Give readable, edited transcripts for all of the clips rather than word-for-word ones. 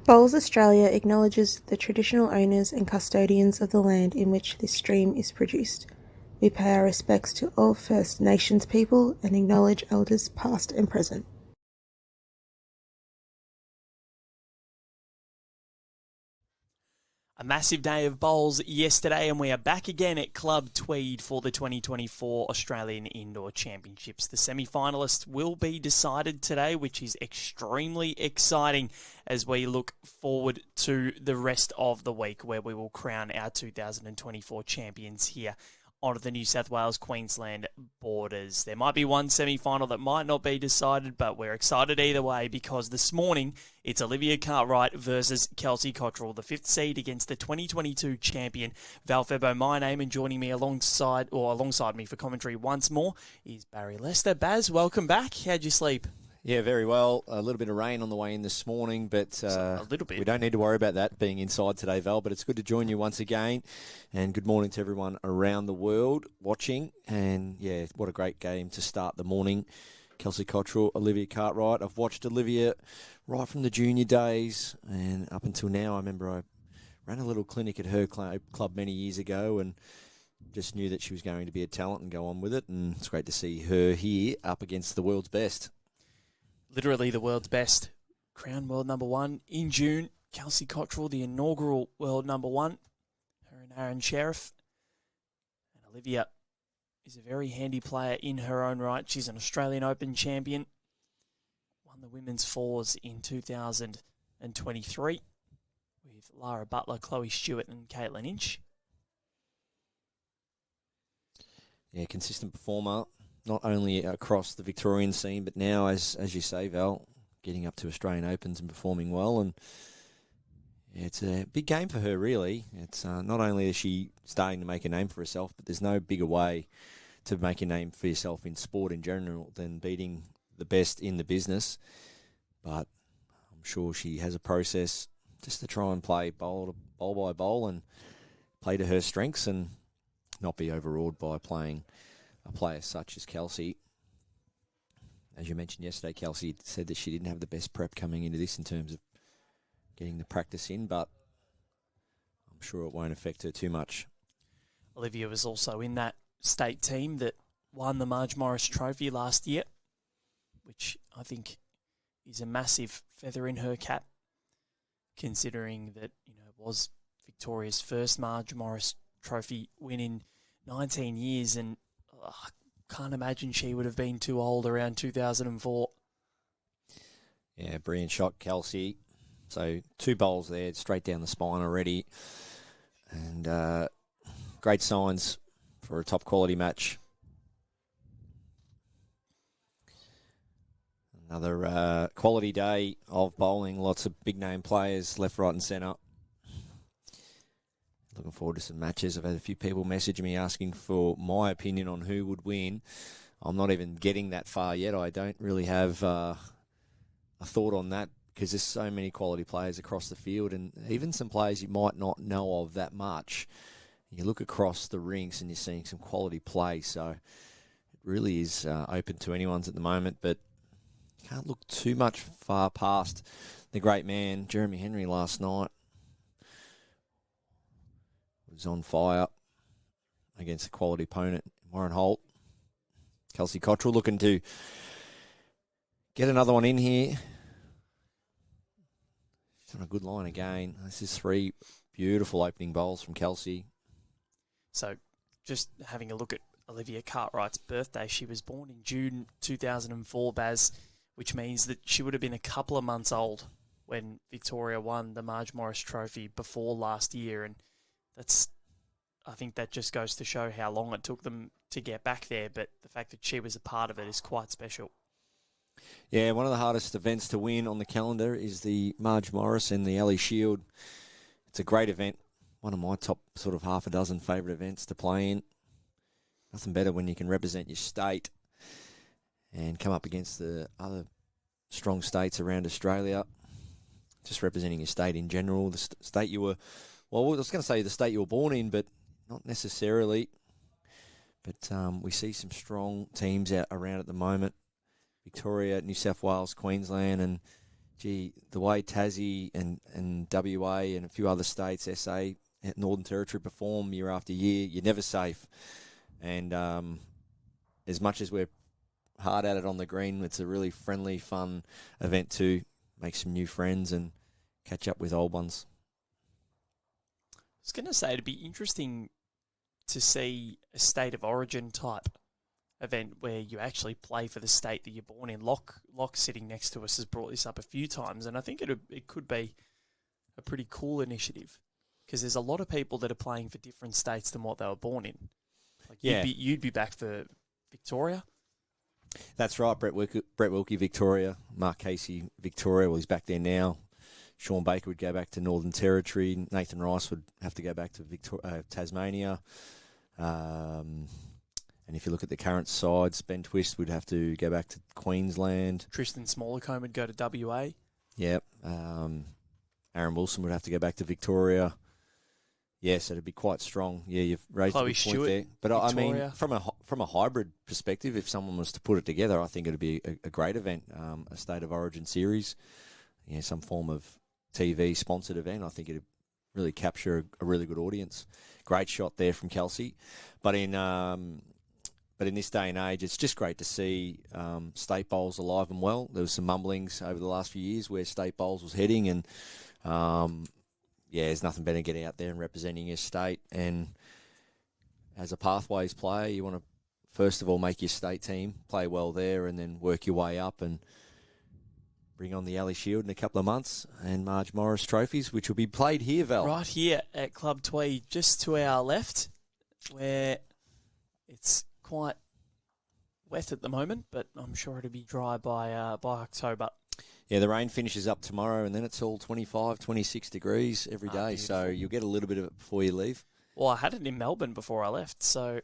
Bowls Australia acknowledges the traditional owners and custodians of the land in which this stream is produced. We pay our respects to all First Nations people and acknowledge elders past and present. A massive day of bowls yesterday, and we are back again at Club Tweed for the 2024 Australian Indoor Championships. The semi-finalists will be decided today, which is extremely exciting as we look forward to the rest of the week, where we will crown our 2024 champions here on the New South Wales-Queensland borders. There might be one semi-final that might not be decided, but we're excited either way because this morning it's Olivia Cartwright versus Kelsey Cottrell, the 5th seed against the 2022 champion Val Febo. My name, and joining me alongside me for commentary once more is Barry Lester. Baz, welcome back. How'd you sleep? Yeah, very well. A little bit of rain on the way in this morning, but A little bit. we don't need to worry about that being inside today, Val. But it's good to join you once again, and good morning to everyone around the world watching. And yeah, what a great game to start the morning. Kelsey Cottrell, Olivia Cartwright. I've watched Olivia right from the junior days and up until now. I remember I ran a little clinic at her club many years ago and just knew that she was going to be a talent and go on with it. And it's great to see her here up against the world's best. Literally the world's best. Crowned world number one in June. Kelsey Cottrell, the inaugural world number one. Her and Aaron Sheriff. And Olivia is a very handy player in her own right. She's an Australian Open champion. Won the women's fours in 2023 with Lara Butler, Chloe Stewart and Caitlin Inch. Yeah, consistent performer, not only across the Victorian scene, but now, as you say, Val, getting up to Australian Opens and performing well. And yeah, it's a big game for her, really. It's not only is she starting to make a name for herself, but there's no bigger way to make a name for yourself in sport in general than beating the best in the business. But I'm sure she has a process just to try and play bowl by bowl and play to her strengths and not be overawed by playing a player such as Kelsey. As you mentioned yesterday, Kelsey said that she didn't have the best prep coming into this in terms of getting the practice in, but I'm sure it won't affect her too much. Olivia was also in that state team that won the Marge Morris Trophy last year, which I think is a massive feather in her cap, considering that it was Victoria's first Marge Morris Trophy win in 19 years, and I can't imagine she would have been too old around 2004. Yeah, brilliant shot, Kelsey. So 2 bowls there, straight down the spine already. And great signs for a top quality match. Another quality day of bowling. Lots of big name players left, right and centre. Looking forward to some matches. I've had a few people message me asking for my opinion on who would win. I'm not even getting that far yet. I don't really have a thought on that because there's so many quality players across the field, and even some players you might not know of that much. You look across the rinks and you're seeing some quality play, so it really is open to anyone's at the moment, but can't look too much far past the great man, Jeremy Henry, last night. Was on fire against a quality opponent, Warren Holt. Kelsey Cottrell looking to get another one in here. She's on a good line again. This is 3 beautiful opening bowls from Kelsey. So just having a look at Olivia Cartwright's birthday, she was born in June 2004, Baz, which means that she would have been a couple of months old when Victoria won the Marge Morris Trophy before last year, and I think that just goes to show how long it took them to get back there, but the fact that she was a part of it is quite special. Yeah, one of the hardest events to win on the calendar is the Marge Morris and the Ellie Shield. It's a great event, one of my top sort of half a dozen favourite events to play in. Nothing better when you can represent your state and come up against the other strong states around Australia. Just representing your state in general, the state you were... Well, I was going to say the state you were born in, but not necessarily. But we see some strong teams out around at the moment. Victoria, New South Wales, Queensland, and gee, the way Tassie and WA and a few other states, SA, Northern Territory perform year after year, you're never safe. And as much as we're hard at it on the green, it's a really friendly, fun event to make some new friends and catch up with old ones. I was going to say it'd be interesting to see a state of origin type event where you actually play for the state that you're born in. Locke sitting next to us has brought this up a few times, and I think it could be a pretty cool initiative because there's a lot of people that are playing for different states than what they were born in. Like you'd be back for Victoria. That's right, Brett Wilkie, Victoria. Mark Casey, Victoria. Well, he's back there now. Sean Baker would go back to Northern Territory. Nathan Rice would have to go back to Tasmania. And if you look at the current sides, Ben Twist would have to go back to Queensland. Tristan Smallacombe would go to WA. Yep. Aaron Wilson would have to go back to Victoria. Yes, it'd be quite strong. Yeah, you've raised Chloe a good point Stewart, there. But Victoria. I mean, from a hybrid perspective, if someone was to put it together, I think it'd be a great event, a State of Origin series, some form of TV sponsored event. I think it'd really capture a really good audience. Great shot there from Kelsey. But in this day and age, it's just great to see state bowls alive and well. There was some mumblings over the last few years where state bowls was heading, and there's nothing better than getting out there and representing your state. And as a pathways player, you want to first of all make your state team play well there, and then work your way up and bring on the Alley Shield in a couple of months and Marge Morris trophies, which will be played here, Val. Right here at Club Tweed, just to our left, where it's quite wet at the moment, but I'm sure it'll be dry by October. Yeah, the rain finishes up tomorrow, and then it's all 25, 26 degrees every day, beautiful. so you'll get a little bit of it before you leave. Well, I had it in Melbourne before I left, so...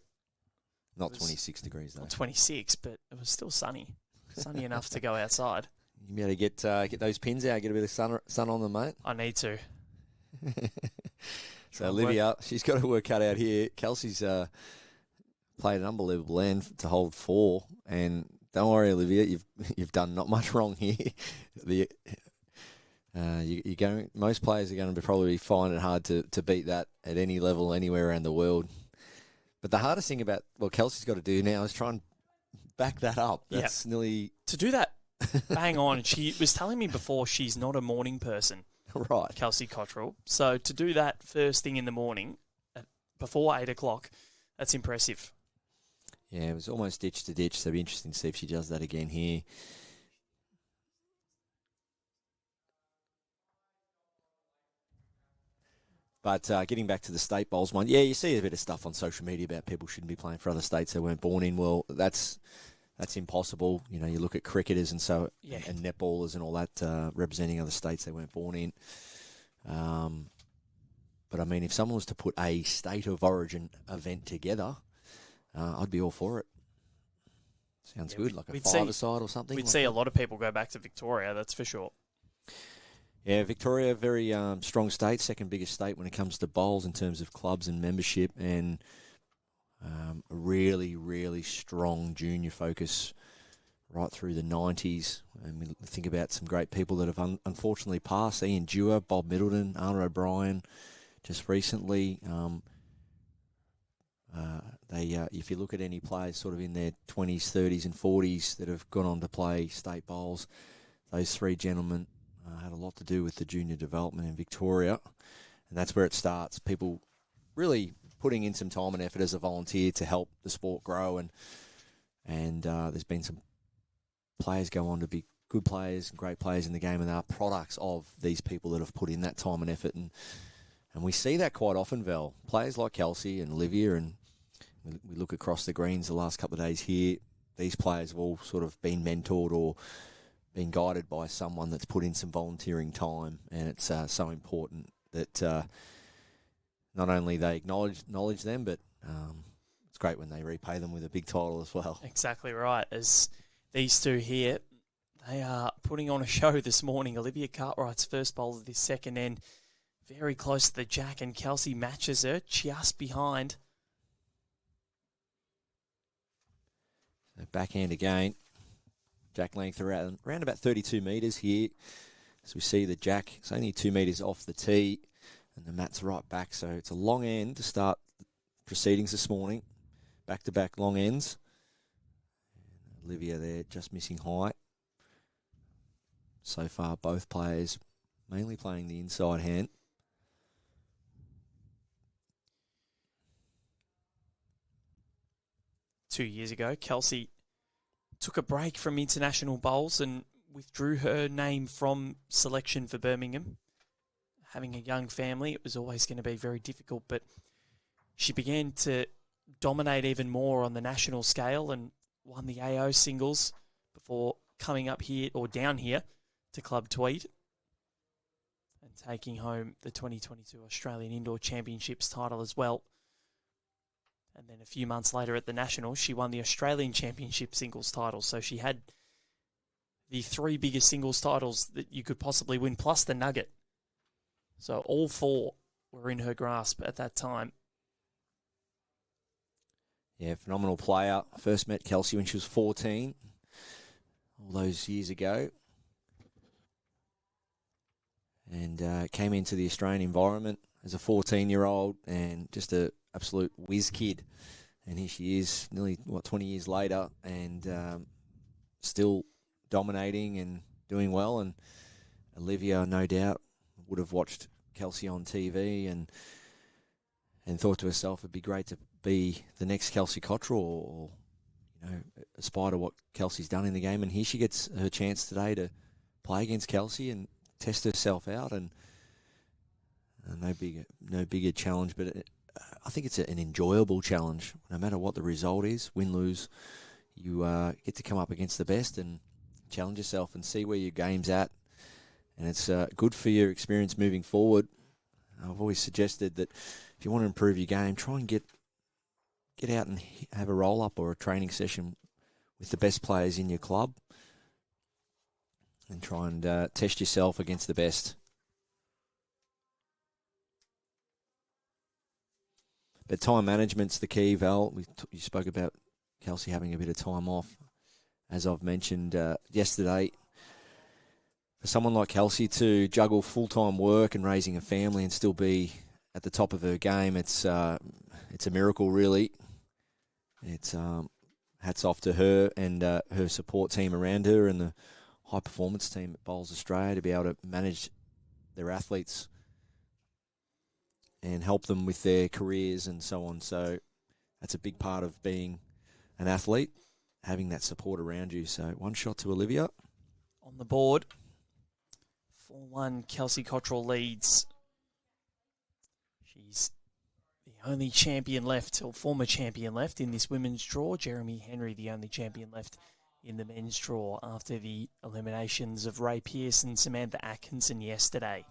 Not 26 degrees, though. Not 26, but it was still sunny. Sunny enough to go outside. You better get those pins out, get a bit of sun on them, mate. I need to. So Olivia, she's got her work cut out here. Kelsey's played an unbelievable end to hold 4, and don't worry, Olivia, you've done not much wrong here. Most players are going to probably find it hard to beat that at any level anywhere around the world. But the hardest thing about what Kelsey's got to do now is try and back that up. That's nearly to do that. Bang on. She was telling me before she's not a morning person. Right. Kelsey Cottrell. So to do that first thing in the morning, before 8 o'clock, that's impressive. Yeah, it was almost ditch to ditch, so it'll be interesting to see if she does that again here. But getting back to the state bowls one, you see a bit of stuff on social media about people shouldn't be playing for other states they weren't born in. Well, that's impossible. You look at cricketers and netballers and all that representing other states they weren't born in. But I mean, if someone was to put a state of origin event together, I'd be all for it. Sounds good, like a five-a-side or something. We'd see a lot of people go back to Victoria, that's for sure. Yeah, Victoria, very strong state, second biggest state when it comes to bowls in terms of clubs and membership, and a really, really strong junior focus right through the 90s. And we think about some great people that have unfortunately passed. Ian Dewar, Bob Middleton, Arnold O'Brien, just recently. If you look at any players sort of in their 20s, 30s and 40s that have gone on to play state bowls, those three gentlemen had a lot to do with the junior development in Victoria. And that's where it starts. People really putting in some time and effort as a volunteer to help the sport grow. And there's been some players go on to be good players and great players in the game, and they are products of these people that have put in that time and effort. And we see that quite often, Val. Players like Kelsey and Olivia, and we look across the greens the last couple of days here, these players have all sort of been mentored or been guided by someone that's put in some volunteering time, and it's so important that not only they acknowledge them, but it's great when they repay them with a big title as well. Exactly right. As these two here, they are putting on a show this morning. Olivia Cartwright's first bowl of this second end, very close to the jack, and Kelsey matches her just behind. So backhand again. Jack length around about 32 metres here. As we see the jack, it's only 2 metres off the tee, and the mat's right back, so it's a long end to start proceedings this morning. Back-to-back long ends. Olivia there just missing height. So far, both players mainly playing the inside hand. Two years ago, Kelsey took a break from international bowls and withdrew her name from selection for Birmingham. Having a young family, it was always going to be very difficult, but she began to dominate even more on the national scale and won the AO singles before coming up here, or down here, to Club Tweed and taking home the 2022 Australian Indoor Championships title as well. And then a few months later at the Nationals, she won the Australian Championship singles title. So she had the 3 biggest singles titles that you could possibly win, plus the nugget. So all 4 were in her grasp at that time. Yeah, phenomenal player. First met Kelsey when she was 14, all those years ago. And came into the Australian environment as a 14-year-old and just a absolute whiz kid. And here she is nearly, 20 years later, and still dominating and doing well. And Olivia, no doubt, would have watched Kelsey on TV and thought to herself it'd be great to be the next Kelsey Cottrell, or aspire to what Kelsey's done in the game. And here she gets her chance today to play against Kelsey and test herself out. And no bigger challenge, but I think it's an enjoyable challenge. No matter what the result is, win, lose, you get to come up against the best and challenge yourself and see where your game's at. And it's good for your experience moving forward. I've always suggested that if you want to improve your game, try and get out and have a roll-up or a training session with the best players in your club and try and test yourself against the best. But time management's the key, Val. You spoke about Kelsey having a bit of time off. As I've mentioned yesterday, for someone like Kelsey to juggle full-time work and raising a family and still be at the top of her game, it's a miracle, really. It's hats off to her and her support team around her and the high-performance team at Bowls Australia to be able to manage their athletes and help them with their careers and so on. So that's a big part of being an athlete, having that support around you. So one shot to Olivia. On the board, 4-1, Kelsey Cottrell leads. She's the only champion left, or former champion left, in this women's draw. Jeremy Henry, the only champion left in the men's draw after the eliminations of Ray Pearce and Samantha Atkinson yesterday.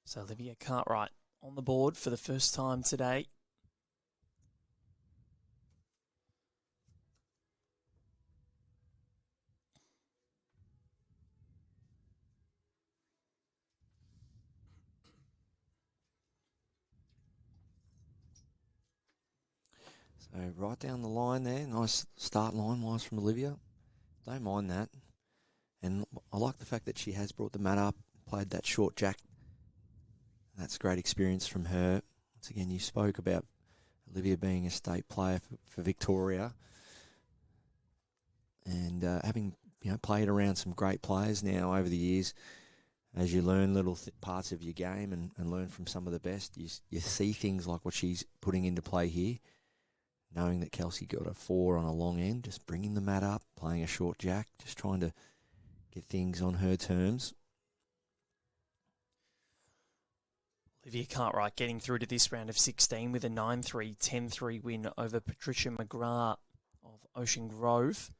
So Olivia Cartwright on the board for the first time today. So right down the line there, nice start line-wise from Olivia. Don't mind that. And I like the fact that she has brought the mat up, played that short jack. That's great experience from her. Once again, you spoke about Olivia being a state player for Victoria. And having played around some great players now over the years, as you learn little parts of your game and learn from some of the best, you see things like what she's putting into play here. Knowing that Kelsey got a 4 on a long end, just bringing the mat up, playing a short jack, just trying to get things on her terms. Olivia Cartwright getting through to this round of 16 with a 9-3, 10-3 win over Patricia McGrath of Ocean Grove.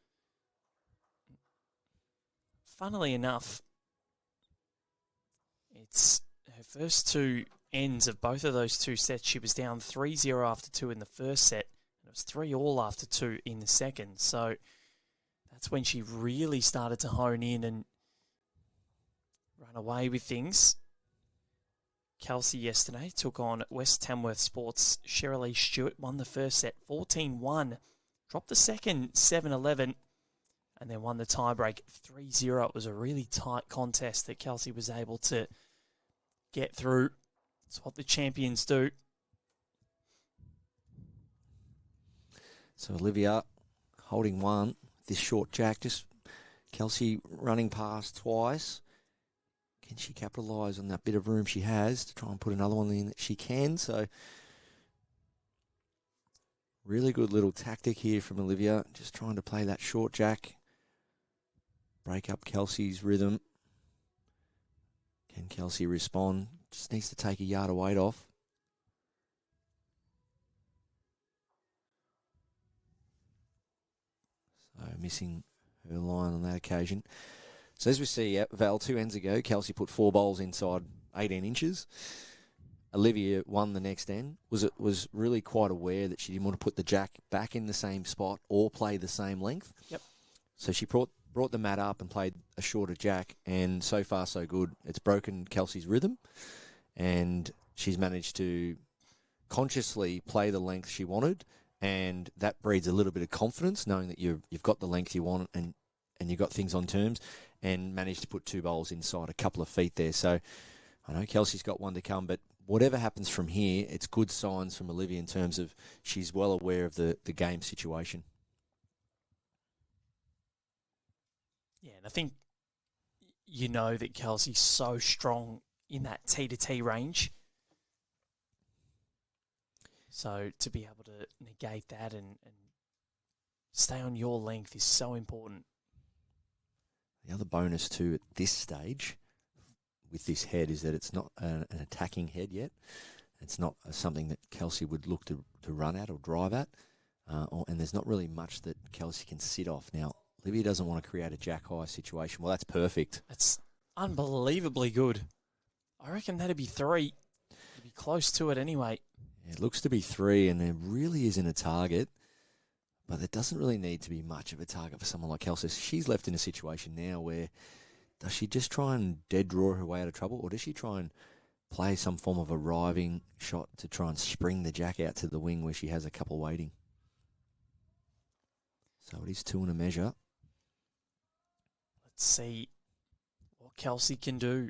Funnily enough, it's her first 2 ends of both of those 2 sets. She was down 3-0 after 2 in the first set. It was 3-all after 2 in the second. So that's when she really started to hone in and run away with things. Kelsey yesterday took on West Tamworth Sports' Shirley Stewart, won the first set 14-1, dropped the second 7-11, and then won the tiebreak 3-0. It was a really tight contest that Kelsey was able to get through. It's what the champions do. So Olivia holding one, this short jack, just Kelsey running past twice. Can she capitalise on that bit of room she has to try and put another one in that she can? So really good little tactic here from Olivia, just trying to play that short jack, break up Kelsey's rhythm. Can Kelsey respond? Just needs to take a yard of weight off. So missing her line on that occasion. So as we see, Val, 2 ends ago, Kelsey put 4 bowls inside 18 inches. Olivia won the next end. Was really quite aware that she didn't want to put the jack back in the same spot or play the same length. Yep. So she brought the mat up and played a shorter jack, and so far so good. It's broken Kelsey's rhythm, and she's managed to consciously play the length she wanted, and that breeds a little bit of confidence, knowing that you've got the length you want and you've got things on terms, and managed to put 2 bowls inside a couple of feet there. So I know Kelsey's got one to come, but whatever happens from here, it's good signs from Olivia in terms of she's well aware of the game situation. Yeah, and I think you know that Kelsey's so strong in that T-to-T range. So to be able to negate that and stay on your length is so important. The other bonus too at this stage with this head is that it's not an attacking head yet. It's not something that Kelsey would look to run at or drive at. And there's not really much that Kelsey can sit off. Now, Olivia doesn't want to create a jack-high situation. Well, that's perfect. That's unbelievably good. I reckon that'd be 3. It'd be close to it anyway. Yeah, it looks to be 3, and there really isn't a target. But there doesn't really need to be much of a target for someone like Kelsey. She's left in a situation now where does she just try and dead draw her way out of trouble, or does she try and play some form of arriving shot to try and spring the jack out to the wing where she has a couple waiting? So it is 2 and a measure. Let's see what Kelsey can do.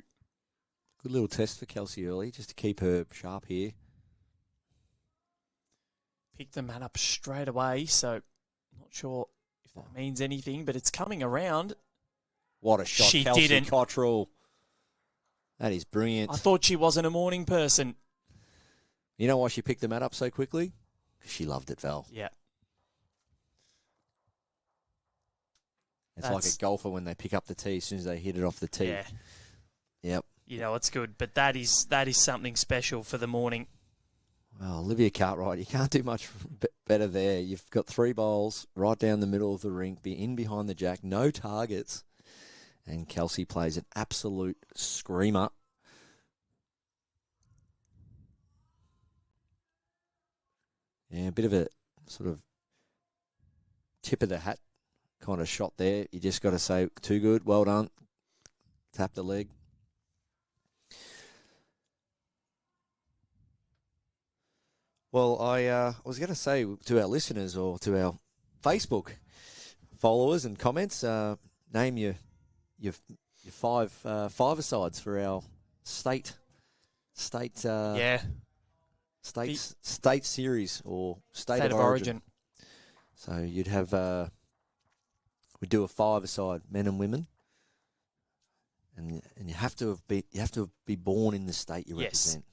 Good little test for Kelsey early, just to keep her sharp here. Pick the mat up straight away, so I'm not sure if that means anything, but it's coming around. What a shot, She Kelsey didn't. Cottrell. That is brilliant. I thought she wasn't a morning person. You know why she picked the mat up so quickly? Because she loved it, Val. Yeah. It's like a golfer when they pick up the tee as soon as they hit it off the tee. Yeah. Yep. You know, it's good, but that is something special for the morning. Well, Olivia Cartwright, you can't do much better there. You've got 3 bowls right down the middle of the rink, be in behind the jack, no targets. And Kelsey plays an absolute screamer. Yeah, a bit of a sort of tip of the hat kind of shot there. You just got to say, too good, well done. Tap the leg. Well, I was going to say to our listeners or to our Facebook followers and comments, name your 5 five-a-sides for our state state series or state of origin. So you'd have we'd do a 5-a-side, men and women, and you have to be born in the state you represent.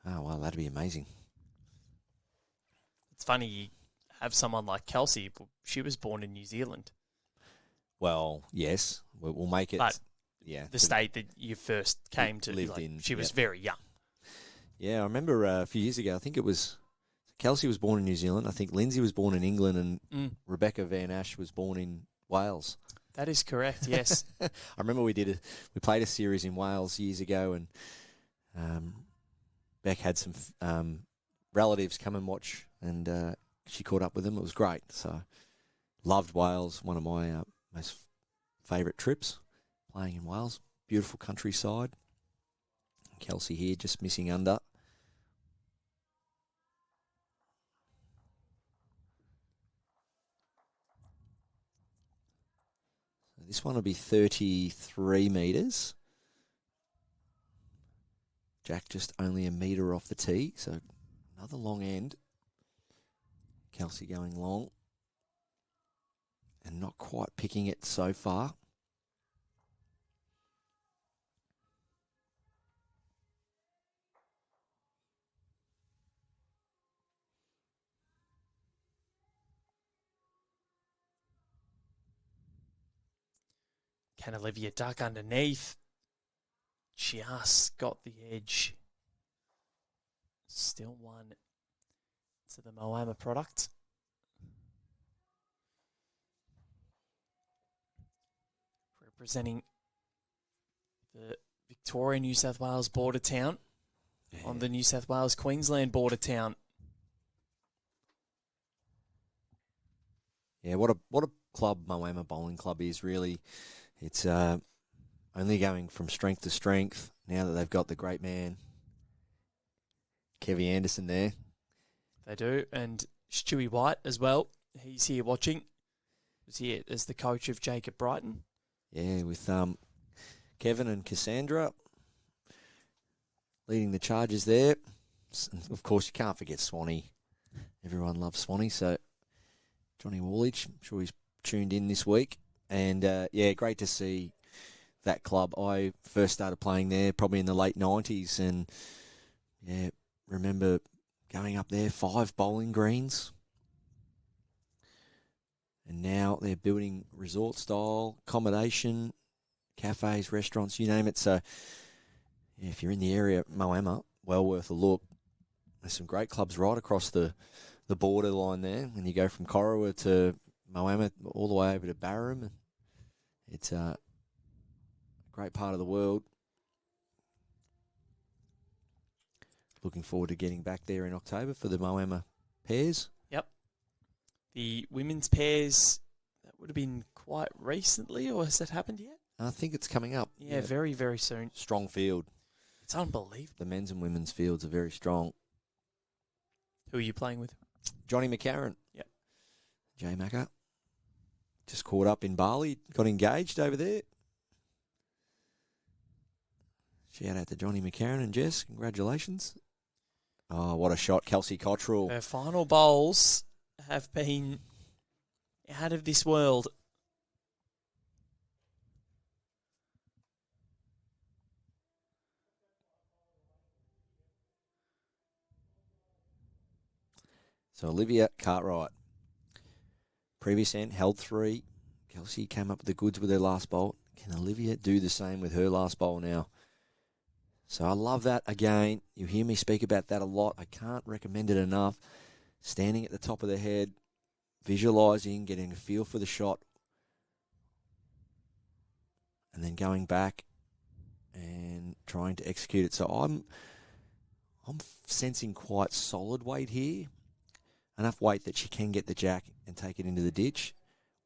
Oh well, that'd be amazing. It's funny you have someone like Kelsey. She was born in New Zealand. Well, yes, we'll make it. But yeah, the state that you first came to lived in. She was very young. Yeah, I remember a few years ago. I think it was Kelsey was born in New Zealand. I think Lindsay was born in England, and Rebecca Van Ash was born in Wales. That is correct. Yes, I remember we played a series in Wales years ago, and Beck had some relatives come and watch, and she caught up with them. It was great. So loved Wales. One of my most favourite trips, playing in Wales. beautiful countryside. Kelsey here just missing under. So this one will be 33 metres. Jack just only a metre off the tee, so another long end. Kelsey going long and not quite picking it so far. Can Olivia duck underneath? Just got the edge. Still one to the Moama product. Representing the Victoria, New South Wales border town on the New South Wales, Queensland border town. Yeah, what a club Moama Bowling Club is, really. It's only going from strength to strength now that they've got the great man, Kevy Anderson, there. They do, and Stewie White as well. He's here watching. He's here as the coach of Jacob Brighton. Yeah, with Kevin and Cassandra leading the charges there. And of course, you can't forget Swanee. Everyone loves Swanee, so Johnny Woolwich, I'm sure he's tuned in this week. And, yeah, great to see that club. I first started playing there probably in the late 90s and, yeah, remember going up there, 5 bowling greens. And now they're building resort-style accommodation, cafes, restaurants, you name it. So, yeah, if you're in the area, Moama, well worth a look. There's some great clubs right across the borderline there. When you go from Cottrell to Moama all the way over to Barham, it's a great part of the world. Looking forward to getting back there in October for the Moama pairs. Yep. The women's pairs, that would have been quite recently, or has that happened yet? I think it's coming up. Yeah, very, very soon. Strong field. It's unbelievable. The men's and women's fields are very strong. Who are you playing with? Johnny McCarron. Yep. Jay Macker. Just caught up in Bali. Got engaged over there. Shout out to Johnny McCarron and Jess. Congratulations. Oh, what a shot. Kelsey Cottrell. Her final bowls have been out of this world. So Olivia Cartwright. Previous end, held 3. Kelsey came up with the goods with her last bowl. Can Olivia do the same with her last bowl now? So I love that again. You hear me speak about that a lot. I can't recommend it enough. Standing at the top of the head, visualising, getting a feel for the shot, and then going back and trying to execute it. So I'm sensing quite solid weight here. Enough weight that she can get the jack and take it into the ditch.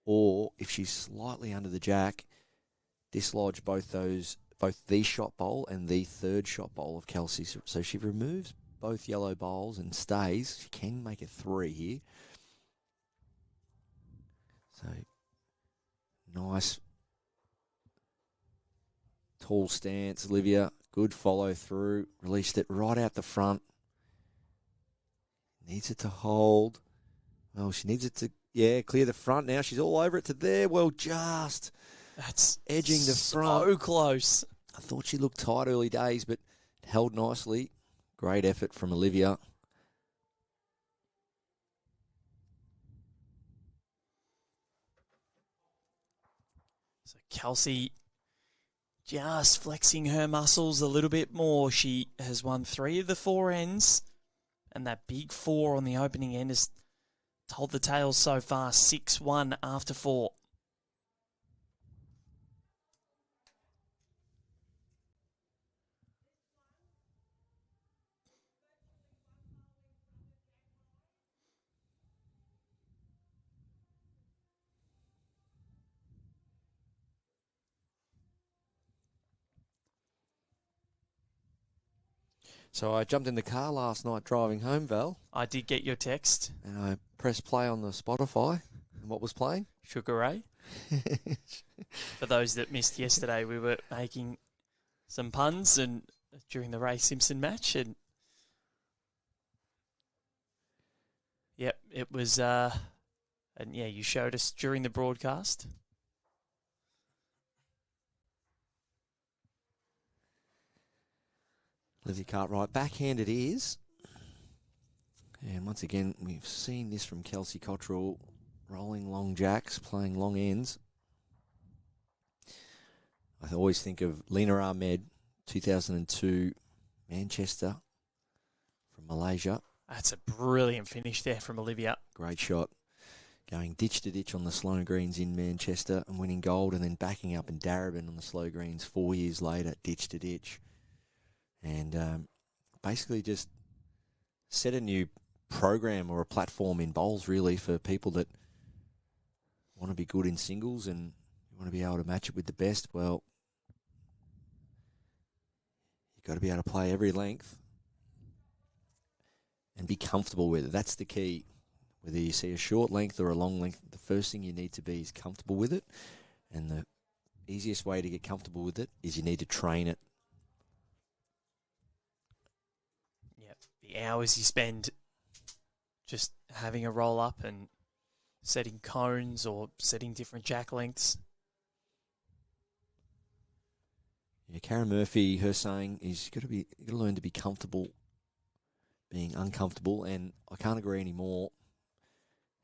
Or if she's slightly under the jack, dislodge both the shot bowl and the third shot bowl of Kelsey. So she removes both yellow bowls and stays. She can make a 3 here. So nice tall stance, Olivia. Good follow through. Released it right out the front. Needs it to hold. Well, she needs it to, clear the front now. She's all over it to there. Well, just That's edging the front. So close. I thought she looked tight early days, but held nicely. Great effort from Olivia. So Kelsey just flexing her muscles a little bit more. She has won 3 of the 4 ends, and that big 4 on the opening end has told the tale so far. 6-1 after 4. So I jumped in the car last night driving home, Val, I did get your text. and I pressed play on the Spotify. And what was playing? Sugar Ray. For those that missed yesterday, we were making some puns and during the Ray Simpson match, and yep, it was. And yeah, you showed us during the broadcast. Olivia Cartwright, backhand it is. And once again, we've seen this from Kelsey Cottrell, rolling long jacks, playing long ends. I always think of Lena Ahmed, 2002, Manchester, from Malaysia. That's a brilliant finish there from Olivia. Great shot. Going ditch to ditch on the slow greens in Manchester and winning gold, and then backing up in Darebin on the slow greens 4 years later, ditch to ditch. And basically just set a new program or a platform in bowls, really, for people that want to be good in singles and want to be able to match it with the best. Well, you've got to be able to play every length and be comfortable with it. That's the key. Whether you see a short length or a long length, the first thing you need to be is comfortable with it. And the easiest way to get comfortable with it is you need to train it. The hours you spend just having a roll up and setting cones or setting different jack lengths. Yeah, Karen Murphy, her saying is you got to learn to be comfortable being uncomfortable, and I can't agree anymore.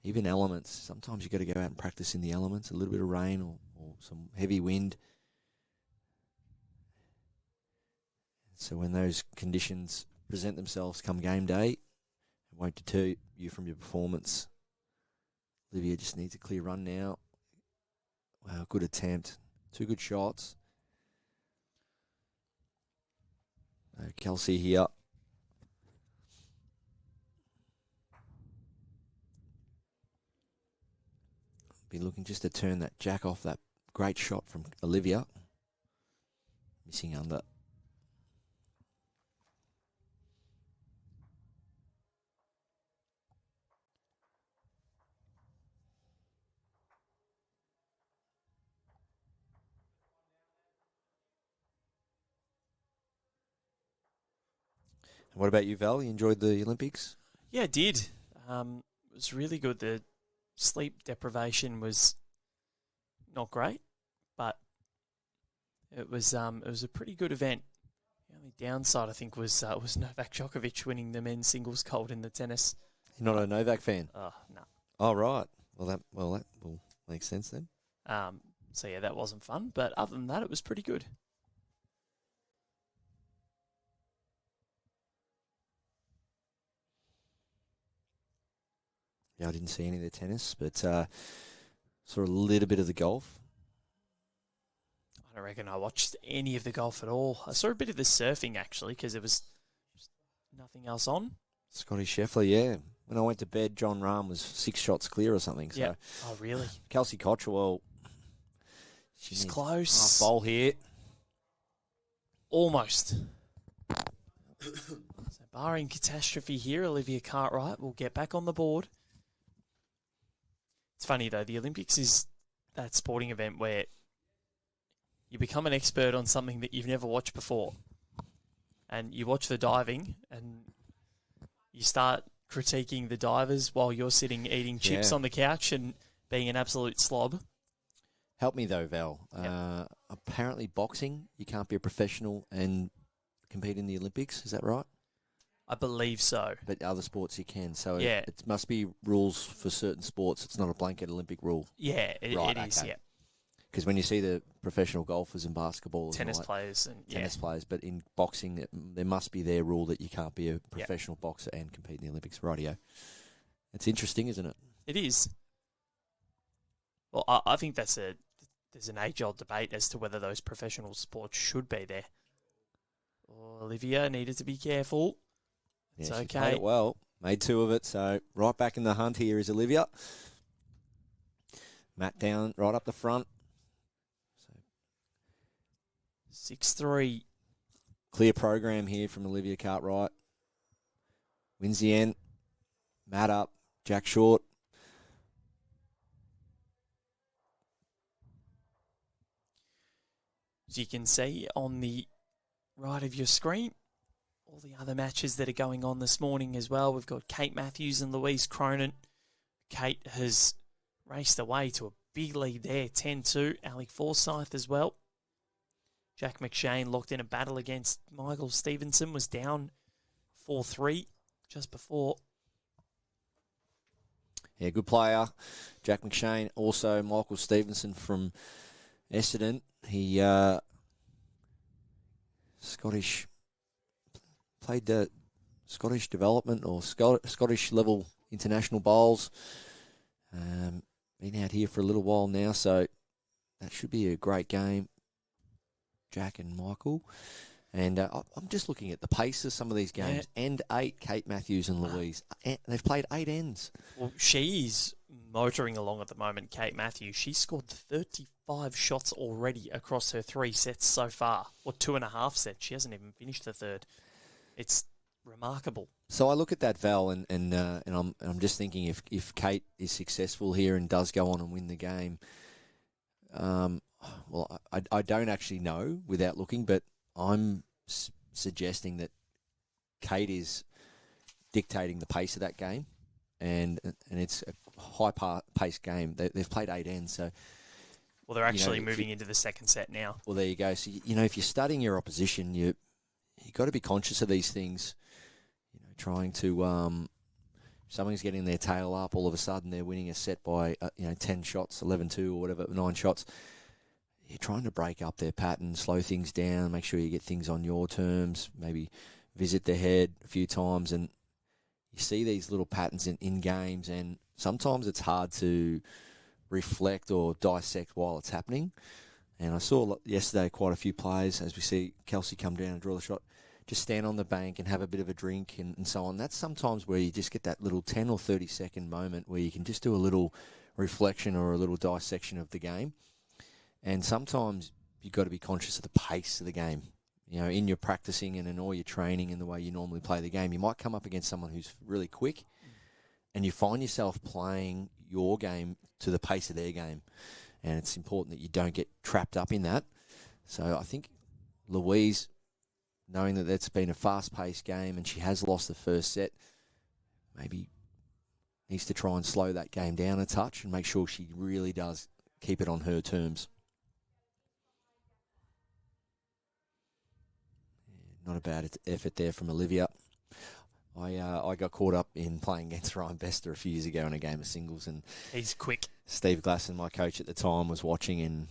Even elements, sometimes you got to go out and practice in the elements, a little bit of rain or some heavy wind. So when those conditions present themselves come game day, it won't deter you from your performance. Olivia just needs a clear run now. Wow, good attempt. 2 good shots. Kelsey here. Be looking just to turn that jack off that great shot from Olivia. Missing under. What about you, Val? You enjoyed the Olympics? Yeah, I did. It was really good. The sleep deprivation was not great, but it was a pretty good event. The only downside, I think, was Novak Djokovic winning the men's singles gold in the tennis. You're not a Novak fan? Oh, no. Oh, right. Well, that will make sense then. So, yeah, that wasn't fun. But other than that, it was pretty good. Yeah, I didn't see any of the tennis, but saw a little bit of the golf. I don't reckon I watched any of the golf at all. I saw a bit of the surfing, actually, because there was just nothing else on. Scotty Scheffler, yeah. When I went to bed, John Rahm was 6 shots clear or something. So. Yeah. Oh, really? Kelsey Cottrell, she's close. Half bowl here. Almost. So barring catastrophe here, Olivia Cartwright will get back on the board. It's funny, though. The Olympics is that sporting event where you become an expert on something that you've never watched before. And you watch the diving and you start critiquing the divers while you're sitting eating chips on the couch and being an absolute slob. Help me, though, Val. Yep. Apparently boxing, you can't be a professional and compete in the Olympics. Is that right? I believe so. But other sports you can. So yeah. It must be rules for certain sports. It's not a blanket Olympic rule. Yeah, it is, yeah. Because when you see the professional golfers in basketball, tennis players, but in boxing, there must be their rule that you can't be a professional boxer and compete in the Olympics. Rightio. It's interesting, isn't it? It is. Well, I think there's an age-old debate as to whether those professional sports should be there. Olivia needed to be careful. Yeah, it's she okay. Played it well. Made 2 of it. So right back in the hunt here is Olivia. Matt down right up the front. 6-3. Clear program here from Olivia Cartwright. Wins the end. Matt up. Jack short. As you can see on the right of your screen, all the other matches that are going on this morning as well. We've got Kate Matthews and Louise Cronin. Kate has raced away to a big lead there, 10-2. Ali Forsyth as well. Jack McShane locked in a battle against Michael Stevenson, was down 4-3 just before. Yeah, good player. Jack McShane, also Michael Stevenson from Essendon. He Scottish, played the Scottish development or Scottish level international bowls. Been out here for a little while now, so that should be a great game. Jack and Michael. And I'm just looking at the pace of some of these games. Yeah. End 8, Kate Matthews and Louise. They've played 8 ends. Well, she's motoring along at the moment, Kate Matthews. She scored 35 shots already across her 3 sets so far, or 2.5 sets. She hasn't even finished the third. It's remarkable. So I look at that, Val, and I'm just thinking if Kate is successful here and does go on and win the game, well, I don't actually know without looking, but I'm suggesting that Kate is dictating the pace of that game, and it's a high-paced game. They've played 8 ends, so... Well, they're actually moving into the second set now. Well, there you go. So, if you're studying your opposition, you got to be conscious of these things. Trying to... someone's getting their tail up, all of a sudden they're winning a set by 10 shots, 11-2 or whatever, 9 shots. You're trying to break up their pattern, slow things down, make sure you get things on your terms, maybe visit the head a few times, and you see these little patterns in games, and sometimes it's hard to reflect or dissect while it's happening. And I saw yesterday quite a few players, as we see Kelsey come down and draw the shot, just stand on the bank and have a bit of a drink and so on. That's sometimes where you just get that little 10 or 30 second moment where you can just do a little reflection or a little dissection of the game. And sometimes you've got to be conscious of the pace of the game. In your practicing and in all your training and the way you normally play the game, you might come up against someone who's really quick and you find yourself playing your game to the pace of their game. And it's important that you don't get trapped up in that. So I think Louise, knowing that that's been a fast-paced game and she has lost the first set, maybe needs to try and slow that game down a touch and make sure she really does keep it on her terms. Not a bad effort there from Olivia. I got caught up in playing against Ryan Bester a few years ago in a game of singles, and he's quick. Steve Glasson, my coach at the time, was watching, and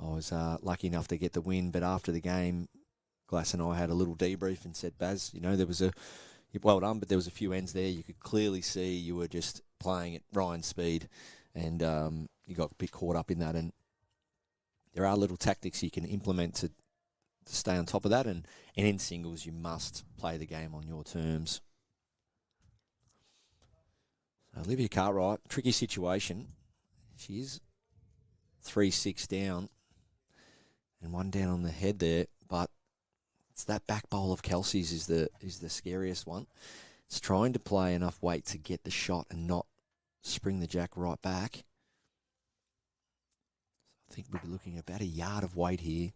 I was lucky enough to get the win. But after the game, Glass and I had a little debrief and said, Baz, there was well done, but there was a few ends there. You could clearly see you were just playing at Ryan's speed, and you got a bit caught up in that. And there are little tactics you can implement to stay on top of that, and in singles you must play the game on your terms. So Olivia Cartwright, tricky situation. She is 3-6 down and 1 down on the head there, but it's that back bowl of Kelsey's is the scariest one. It's trying to play enough weight to get the shot and not spring the jack right back. I think we'll be looking at about a yard of weight here.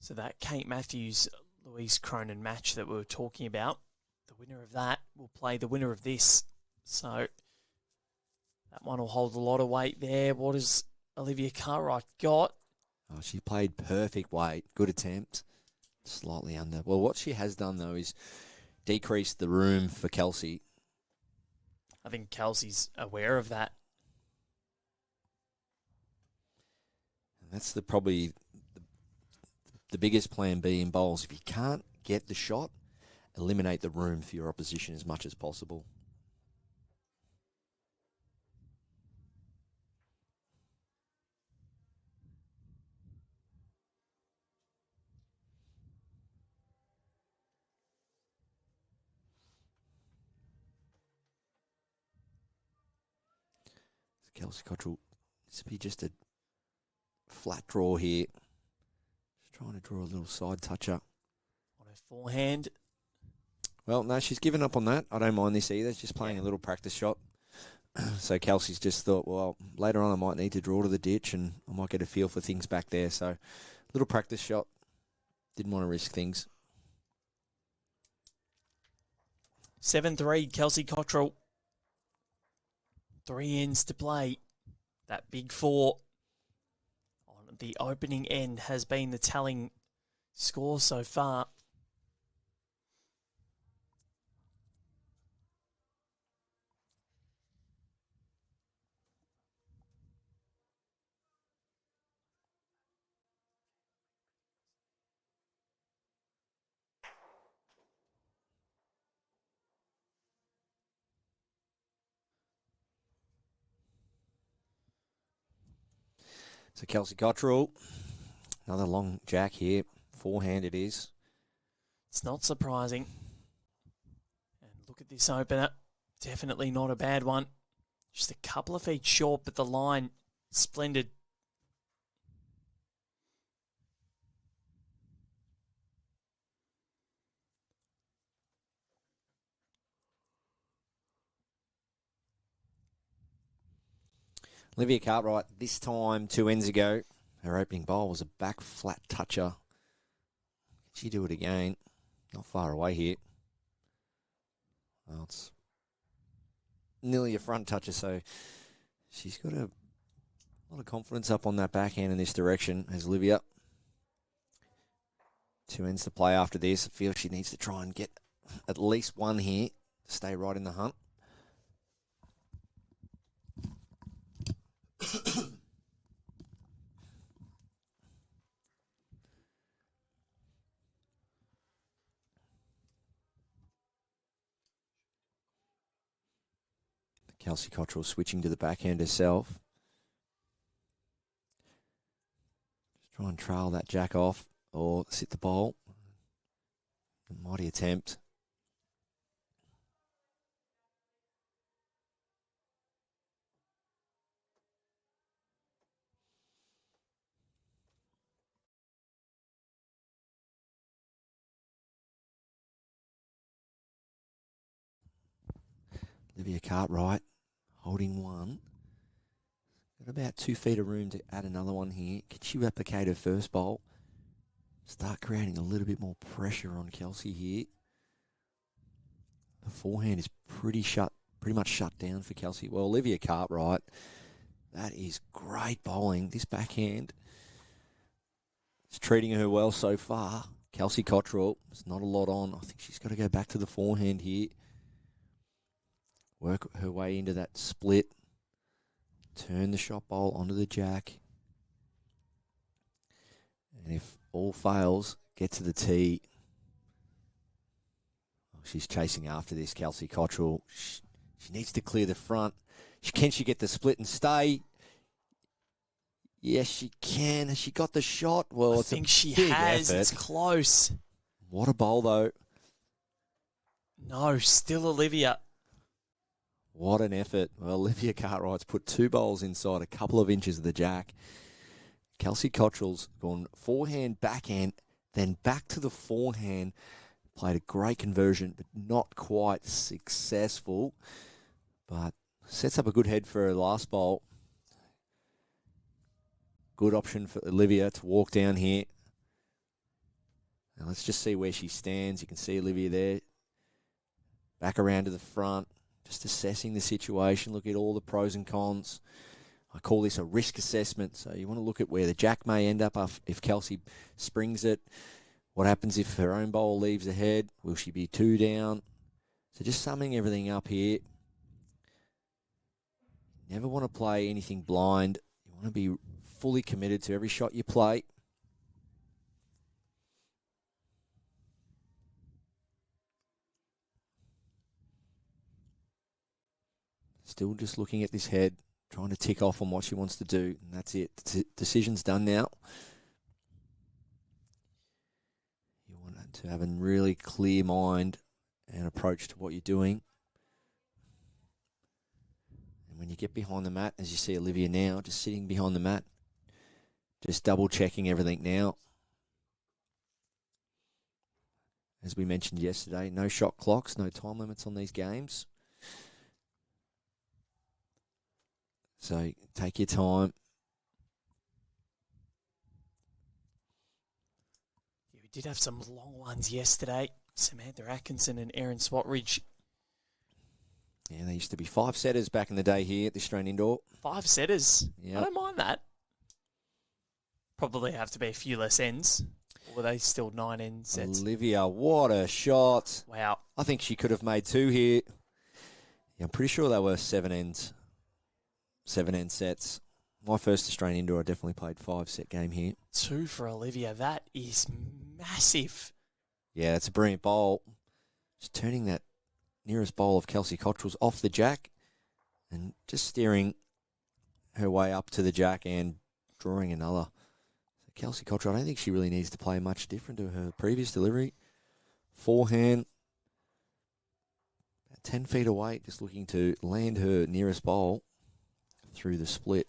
So that Kate Matthews, Louise Cronin match that we were talking about, the winner of that will play the winner of this. So that one will hold a lot of weight there. What has Olivia Cartwright got? Oh, she played perfect weight. Good attempt. Slightly under. Well, what she has done, though, is decreased the room for Kelsey. I think Kelsey's aware of that. And that's probably the biggest plan B in bowls. If you can't get the shot, eliminate the room for your opposition as much as possible. Kelsey Cottrell, this would be just a flat draw here. Trying to draw a little side toucher. On her forehand. Well, no, she's given up on that. I don't mind this either. She's just playing a little practice shot. So Kelsey's just thought, well, later on I might need to draw to the ditch and I might get a feel for things back there. So little practice shot. Didn't want to risk things. 7-3, Kelsey Cottrell. 3 ends to play. That big 4 on the opening end has been the telling score so far. So Kelsey Cottrell, another long jack here. Forehand it is. It's not surprising. And look at this opener. Definitely not a bad one. Just a couple of feet short, but the line, splendid. Olivia Cartwright, this time 2 ends ago, her opening bowl was a back flat toucher. Can she do it again? Not far away here. Well, it's nearly a front toucher, so she's got a lot of confidence up on that backhand in this direction as Olivia. 2 ends to play after this. I feel she needs to try and get at least one here to stay right in the hunt. Kelsey Cottrell switching to the backhand herself. Just try and trail that jack off or sit the bowl. A mighty attempt. Olivia Cartwright holding one. Got about 2 feet of room to add another one here. Can she replicate her first bowl? Start creating a little bit more pressure on Kelsey here. The forehand is pretty much shut down for Kelsey. Well, Olivia Cartwright, that is great bowling. This backhand is treating her well so far. Kelsey Cottrell, there's not a lot on. I think she's got to go back to the forehand here. Work her way into that split. Turn the shot bowl onto the jack. And if all fails, get to the tee. She's chasing after this, Kelsey Cottrell. She needs to clear the front. Can she get the split and stay? Yes, she can. Has she got the shot? Well, I think she has. Effort. It's close. What a bowl, though. No, still Olivia. What an effort. Well, Olivia Cartwright's put 2 bowls inside a couple of inches of the jack. Kelsey Cottrell's gone forehand, backhand, then back to the forehand. Played a great conversion, but not quite successful. But sets up a good head for her last bowl. Good option for Olivia to walk down here. Now let's just see where she stands. You can see Olivia there. Back around to the front. Just assessing the situation, look at all the pros and cons. I call this a risk assessment. So you want to look at where the jack may end up if Kelsey springs it. What happens if her own bowl leaves ahead? Will she be 2 down? So just summing everything up here. Never want to play anything blind. You want to be fully committed to every shot you play. Still just looking at this head, trying to tick off on what she wants to do, and that's it. The decision's done now. You want to have a really clear mind and approach to what you're doing. And when you get behind the mat, as you see Olivia now, just sitting behind the mat, just double-checking everything now. As we mentioned yesterday, no shot clocks, no time limits on these games. So take your time. Yeah, we did have some long ones yesterday. Samantha Atkinson and Erin Swatridge. Yeah, there used to be 5 setters back in the day here at the Australian Indoor. 5 setters. Yep. I don't mind that. Probably have to be a few less ends. Or were they still 9 end sets? Olivia, what a shot. Wow. I think she could have made 2 here. Yeah, I'm pretty sure they were 7 end sets. My first Australian Indoor, I definitely played 5-set game here. 2 for Olivia. That is massive. Yeah, it's a brilliant bowl. Just turning that nearest bowl of Kelsey Cottrell's off the jack and just steering her way up to the jack and drawing another. So Kelsey Cottrell, I don't think she really needs to play much different to her previous delivery. Forehand, about 10 feet away, just looking to land her nearest bowl through the split.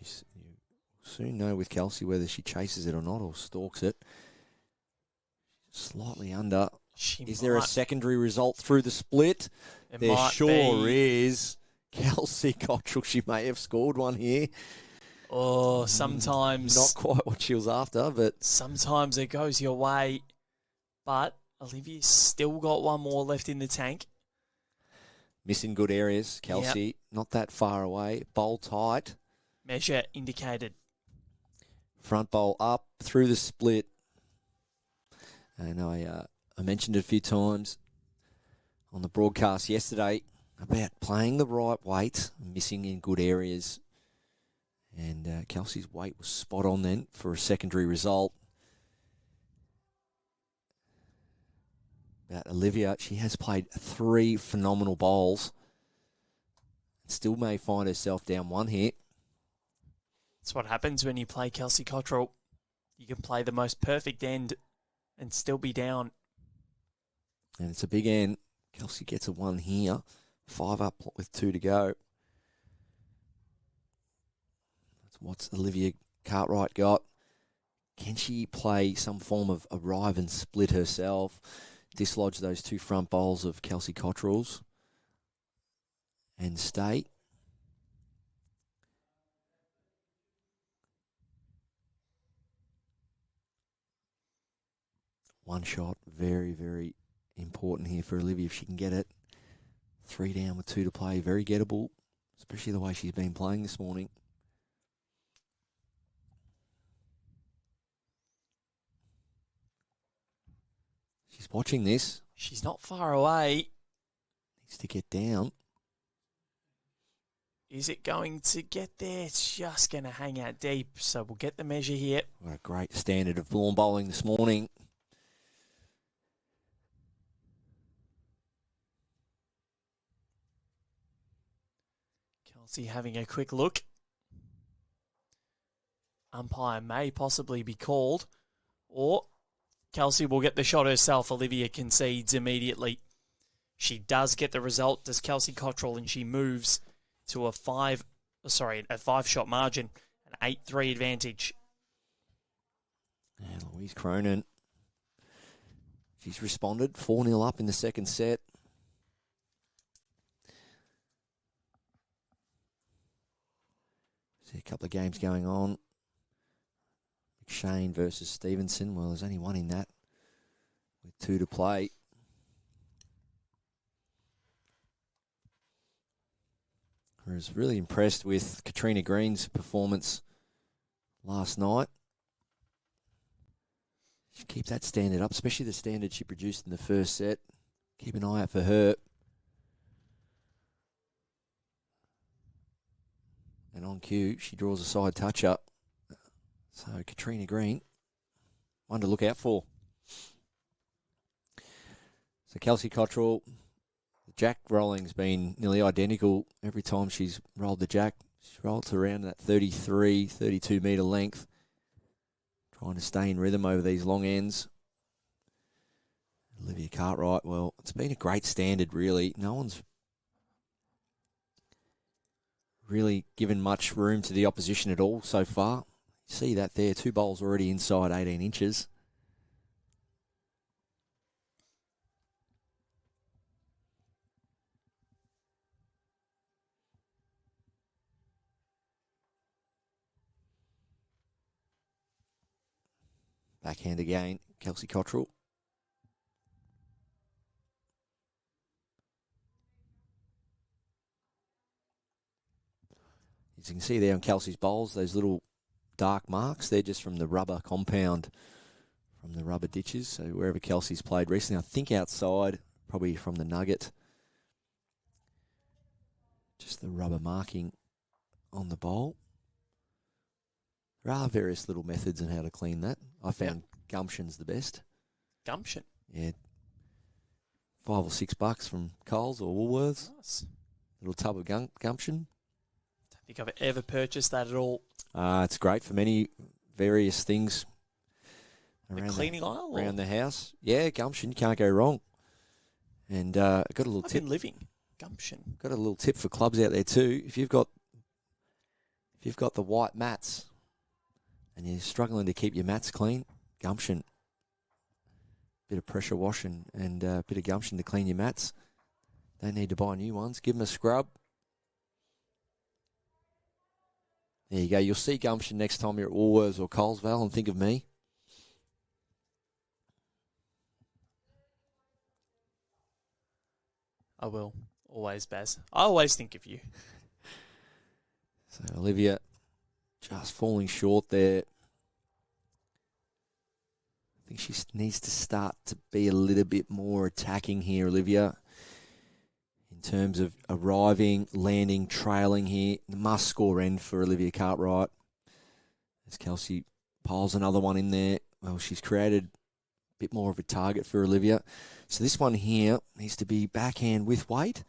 You soon know with Kelsey whether she chases it or not or stalks it. Slightly under. Is there a secondary result through the split? There sure is. Kelsey Cottrell, she may have scored one here. Oh, sometimes. Not quite what she was after, but. Sometimes it goes your way. But Olivia's still got one more left in the tank. Missing good areas. Kelsey, not that far away. Bowl tight. Measure indicated. Front bowl up through the split. And I mentioned it a few times on the broadcast yesterday about playing the right weight, missing in good areas. And Kelsey's weight was spot on then for a secondary result. About Olivia, she has played 3 phenomenal bowls. Still may find herself down 1 here. That's what happens when you play Kelsey Cottrell. You can play the most perfect end and still be down. And it's a big end. Kelsey gets a 1 here. 5 up with 2 to go. That's what's Olivia Cartwright got. Can she play some form of arrive and split herself? Dislodge those 2 front bowls of Kelsey Cottrell's and stay. One shot, very, very important here for Olivia if she can get it. 3 down with 2 to play, very gettable, especially the way she's been playing this morning. She's watching this. She's not far away. Needs to get down. Is it going to get there? It's just going to hang out deep, so we'll get the measure here. What a great standard of lawn bowling this morning. Kelsey having a quick look. Umpire may possibly be called, or Kelsey will get the shot herself. Olivia concedes immediately. She does get the result, does Kelsey Cottrell, and she moves to a 5-shot margin, an 8-3 advantage. And Louise Cronin, she's responded 4-0 up in the second set. See a couple of games going on. McShane versus Stevenson. Well, there's only one in that with 2 to play. I was really impressed with Katrina Green's performance last night. She keep that standard up, especially the standard she produced in the first set. Keep an eye out for her. And on cue, she draws a side touch-up. So Katrina Green, one to look out for. So Kelsey Cottrell, the jack rolling's been nearly identical every time she's rolled the jack. She rolls around that 33, 32 metre length, trying to stay in rhythm over these long ends. Olivia Cartwright, well, it's been a great standard, really. No one's really given much room to the opposition at all so far. See that there, 2 bowls already inside 18 inches. Backhand again, Kelsey Cottrell. As you can see there on Kelsey's bowls, those little dark marks, they're just from the rubber compound, from the rubber ditches. So wherever Kelsey's played recently, I think outside, probably from the nugget. Just the rubber marking on the bowl. There are various little methods on how to clean that. I found gumption's the best. Gumption? Yeah. $5 or $6 from Coles or Woolworths. Nice. Little tub of gumption. Don't think I've ever purchased that at all. It's great for many various things. The cleaning aisle? Around the house. Yeah, gumption, you can't go wrong. And got a little tip. In living. Gumption. Got a little tip for clubs out there too. If you've got the white mats and you're struggling to keep your mats clean, gumption. Bit of pressure wash and a bit of gumption to clean your mats. Don't need to buy new ones. Give them a scrub. There you go. You'll see gumption next time you're at Woolworths or Coles, Val, and think of me. I will. Always, Baz. I always think of you. So Olivia just falling short there. I think she needs to start to be a little bit more attacking here, Olivia, in terms of arriving, landing, trailing here. The must-score end for Olivia Cartwright. As Kelsey piles another one in there. Well, she's created a bit more of a target for Olivia. So this one here needs to be backhand with weight.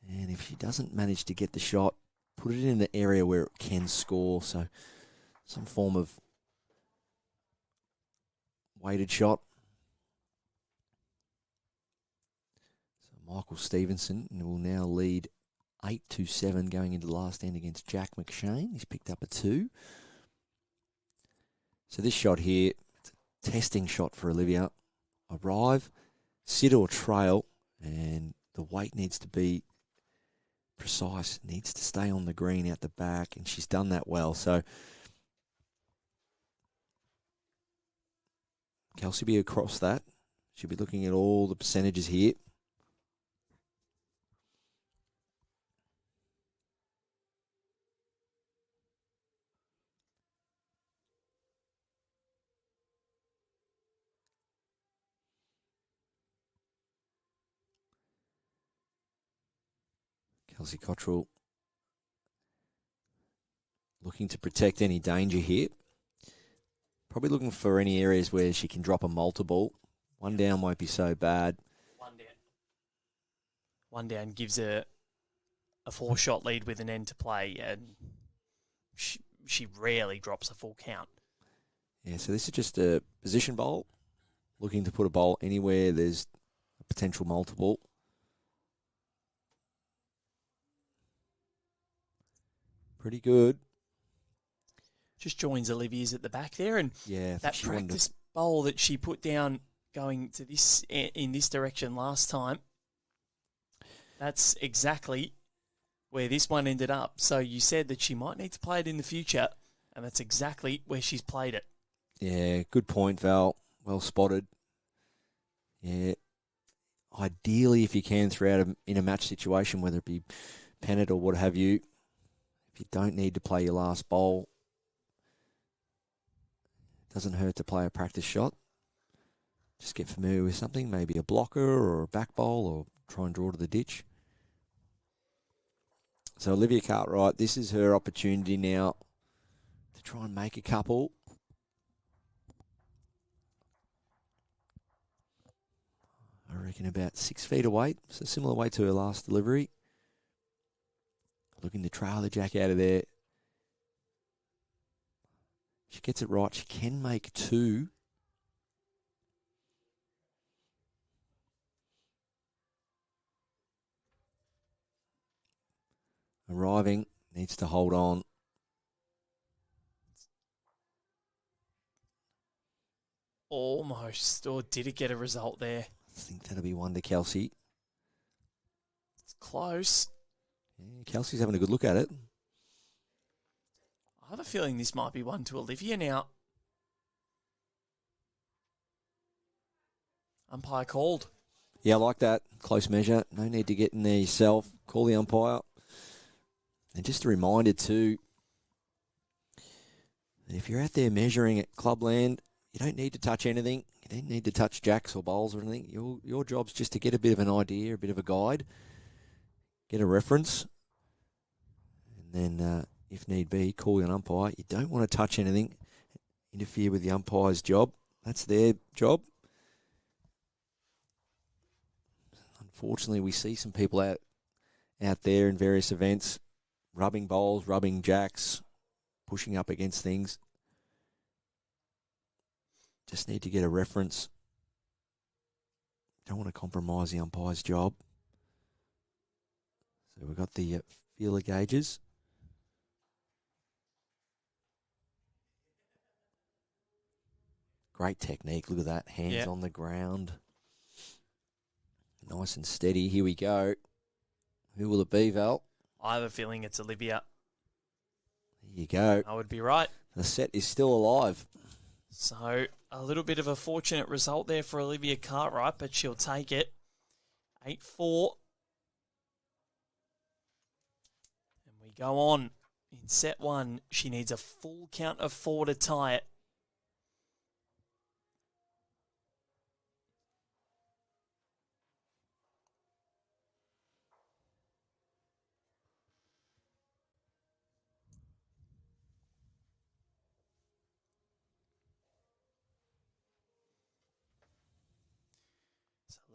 And if she doesn't manage to get the shot, put it in the area where it can score. So some form of weighted shot. So Michael Stevenson will now lead 8-7 going into the last end against Jack McShane. He's picked up a 2. So this shot here, it's a testing shot for Olivia. Arrive, sit or trail, and the weight needs to be precise, needs to stay on the green out the back, and she's done that well. So Kelsey be across that. She'll be looking at all the percentages here. Kelsey Cottrell looking to protect any danger here. Probably looking for any areas where she can drop a multiple. One down won't be so bad. One down gives a 4-shot lead with an end to play, and she rarely drops a full count. Yeah, so this is just a position bowl. Looking to put a bowl anywhere there's a potential multiple. Pretty good. Just joins Olivia's at the back there, and yeah, that practice bowl that she put down going to this in this direction last time, that's exactly where this one ended up. So you said that she might need to play it in the future, and that's exactly where she's played it. Yeah, good point, Val. Well spotted. Yeah, ideally, if you can, throughout in a match situation, whether it be pennant or what have you, if you don't need to play your last bowl, doesn't hurt to play a practice shot. Just get familiar with something, maybe a blocker or a back bowl, or try and draw to the ditch. So Olivia Cartwright, this is her opportunity now to try and make a couple. I reckon about 6 feet away, so similar weight to her last delivery. Looking to trail the jack out of there. She gets it right. She can make 2. Arriving, needs to hold on. Almost. Or did it get a result there? I think that'll be one to Kelsey. It's close. Yeah, Kelsey's having a good look at it. I have a feeling this might be one to Olivia now. Umpire called. Yeah, I like that. Close measure. No need to get in there yourself. Call the umpire. And just a reminder too, that if you're out there measuring at clubland, you don't need to touch anything. You don't need to touch jacks or bowls or anything. Your job's just to get a bit of an idea, a bit of a guide, get a reference, and then, if need be, call an umpire. You don't want to touch anything, interfere with the umpire's job. That's their job. Unfortunately, we see some people out there in various events rubbing bowls, rubbing jacks, pushing up against things. Just need to get a reference. Don't want to compromise the umpire's job. So we've got the feeler gauges. Great technique. Look at that. Hands on the ground. Nice and steady. Here we go. Who will it be, Val? I have a feeling it's Olivia. There you go. I would be right. The set is still alive. So a little bit of a fortunate result there for Olivia Cartwright, but she'll take it. 8-4. And we go on. In set one, she needs a full count of 4 to tie it.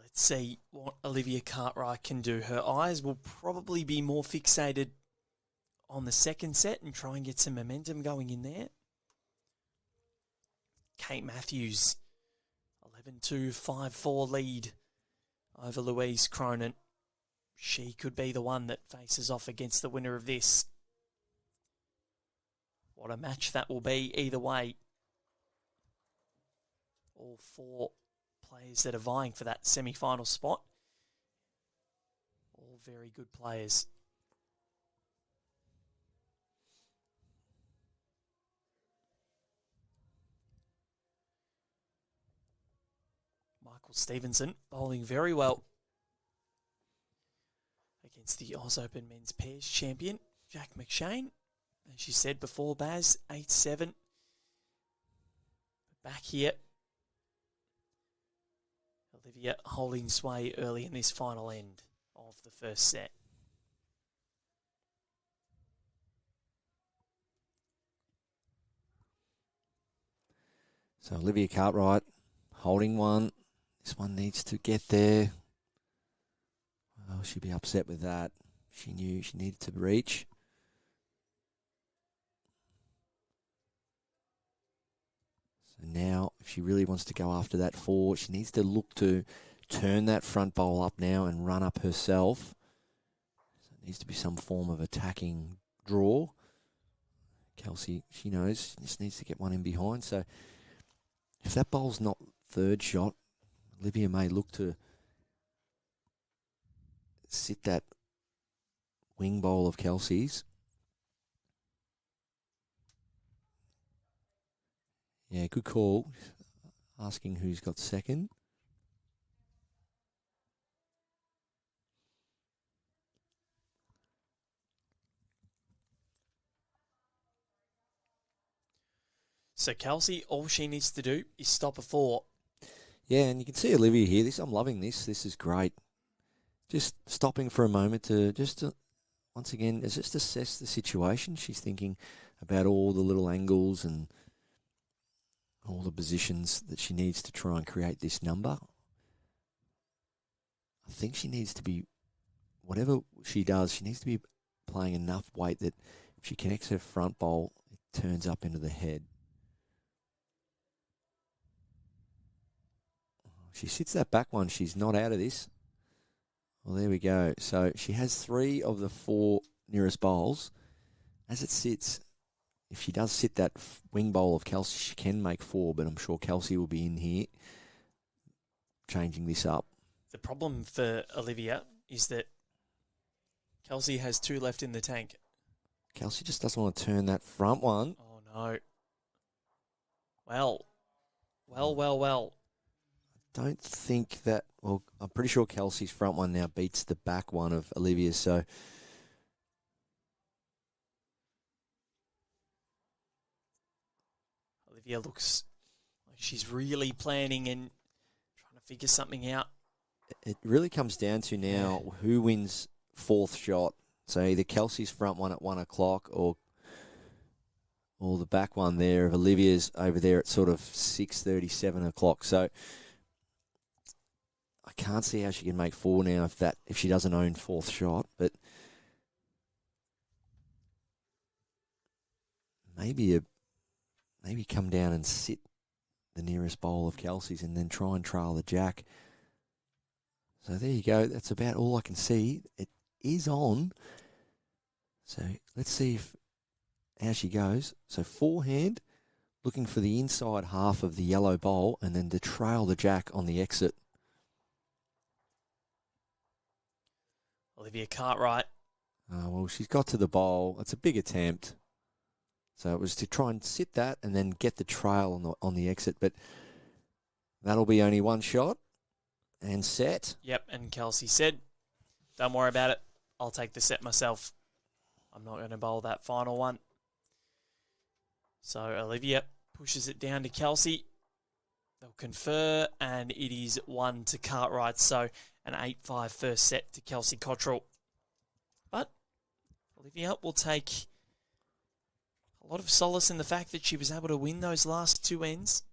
Let's see what Olivia Cartwright can do. Her eyes will probably be more fixated on the second set and try and get some momentum going in there. Kate Matthews, 11-2, 5-4 lead over Louise Cronin. She could be the one that faces off against the winner of this. What a match that will be either way. All four players that are vying for that semi-final spot. All very good players. Michael Stevenson bowling very well against the Oz Open Men's Pairs champion, Jack McShane. As you said before, Baz, 8-7. Back here, Olivia holding sway early in this final end of the first set. So Olivia Cartwright holding one. This one needs to get there. Well, she'd be upset with that. She knew she needed to reach. So now, if she really wants to go after that 4, she needs to look to turn that front bowl up now and run up herself. So it needs to be some form of attacking draw. Kelsey, she knows, she just needs to get one in behind. So if that bowl's not third shot, Olivia may look to sit that wing bowl of Kelsey's. Yeah, good call. Asking who's got second. So Kelsey, all she needs to do is stop a 4. Yeah, and you can see Olivia here. I'm loving this. This is great. Just stopping for a moment to once again, just assess the situation. She's thinking about all the little angles and all the positions that she needs to try and create this number. I think she needs to be, whatever she does, she needs to be playing enough weight that if she connects her front bowl, it turns up into the head. She sits that back one. She's not out of this. Well, there we go. So she has 3 of the 4 nearest bowls. As it sits, if she does sit that wing bowl of Kelsey, she can make 4, but I'm sure Kelsey will be in here changing this up. The problem for Olivia is that Kelsey has 2 left in the tank. Kelsey just doesn't want to turn that front one. Oh, no. Well. Don't think that... Well, I'm pretty sure Kelsey's front one now beats the back one of Olivia's, so... Olivia looks like she's really planning and trying to figure something out. It really comes down to now who wins 4th shot. So either Kelsey's front one at 1 o'clock or the back one there of Olivia's over there at sort of 6:30, 7 o'clock. So I can't see how she can make 4 now if she doesn't own 4th shot. But maybe come down and sit the nearest bowl of Kelsey's and then try and trail the jack. So there you go. That's about all I can see. It is on. So let's see how she goes. So forehand, looking for the inside half of the yellow bowl and then to trail the jack on the exit. Olivia Cartwright. Well, she's got to the bowl. It's a big attempt. So it was to try and sit that and then get the trail on the exit. But that'll be only 1 shot and set. Yep, and Kelsey said, don't worry about it. I'll take the set myself. I'm not going to bowl that final one. So Olivia pushes it down to Kelsey. They'll confer, and it is 1 to Cartwright. So an 8-5 first set to Kelsey Cottrell. But Olivia will take a lot of solace in the fact that she was able to win those last 2 ends.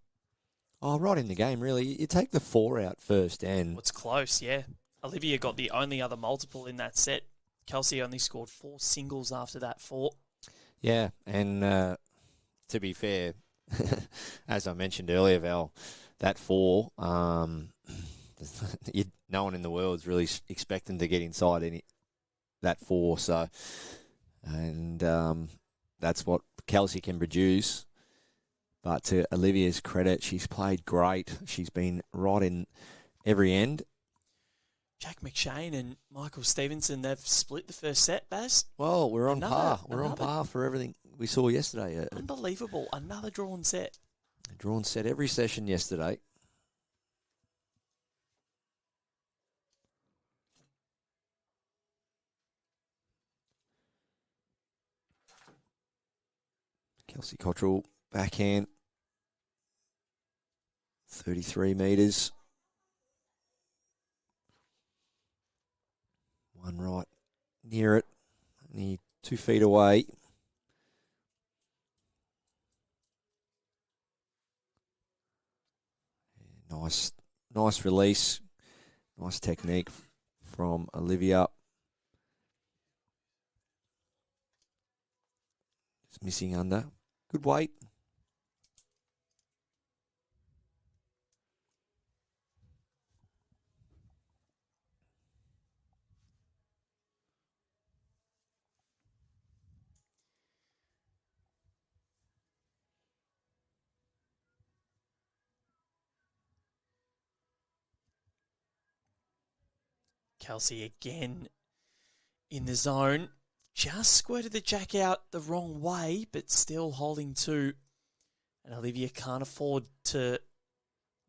Oh, right in the game, really. You take the 4 out first and... Well, it's close, yeah. Olivia got the only other multiple in that set. Kelsey only scored 4 singles after that 4. Yeah, and to be fair, as I mentioned earlier, Val, that 4, no one in the world is really expecting to get inside that 4. So, and that's what Kelsey can produce. But to Olivia's credit, she's played great. She's been right in every end. Jack McShane and Michael Stevenson, they've split the first set, Baz. Well, we're on par. We're on par for everything we saw yesterday. Unbelievable. Another drawn set. A drawn set every session yesterday. Kelsey Cottrell, backhand. 33 metres. 1 right near it, only 2 feet away. Nice release, nice technique from Olivia. Just missing under, good weight. Kelsey again in the zone. Just squirted the jack out the wrong way, but still holding 2. And Olivia can't afford to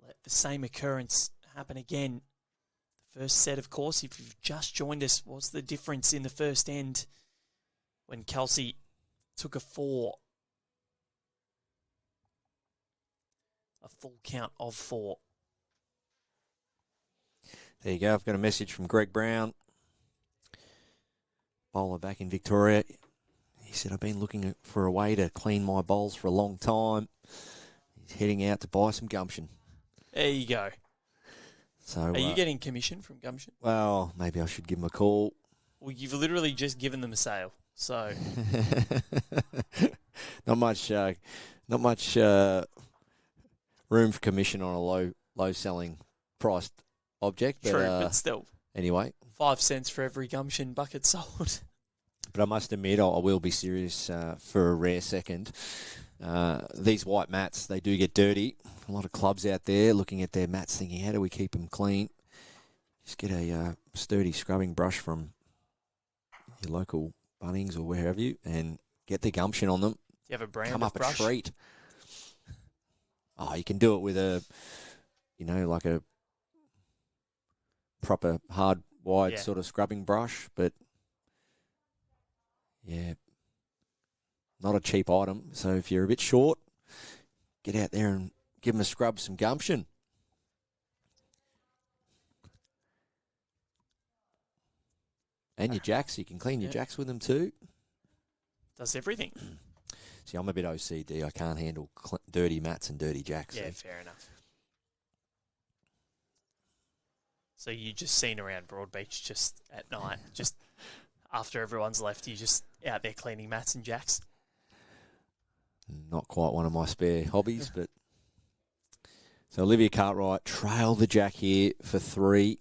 let the same occurrence happen again. The first set, of course, if you've just joined us, was the difference in the first end when Kelsey took a 4. A full count of 4. There you go. I've got a message from Greg Brown, bowler back in Victoria. He said, I've been looking for a way to clean my bowls for a long time. He's heading out to buy some gumption. There you go. So, are you getting commission from gumption? Well, maybe I should give him a call. Well, you've literally just given them a sale, so not much room for commission on a low selling priced object. But, true, but still. Anyway. 5 cents for every gumption bucket sold. But I must admit, I will be serious for a rare second. These white mats, they do get dirty. A lot of clubs out there looking at their mats thinking, how do we keep them clean? Just get a sturdy scrubbing brush from your local Bunnings or wherever you, and get the gumption on them. Do you have a brand Come of up brush? a treat. Oh, you can do it with like a proper hard, wide sort of scrubbing brush, but yeah, not a cheap item. So if you're a bit short, get out there and give them a scrub, some gumption. And your jacks, you can clean your jacks with them too. Does everything. See, I'm a bit OCD. I can't handle dirty mats and dirty jacks. Yeah, fair enough. So you just seen around Broadbeach just at night, just after everyone's left, you just out there cleaning mats and jacks? Not quite one of my spare hobbies, but... So Olivia Cartwright, trail the jack here for 3,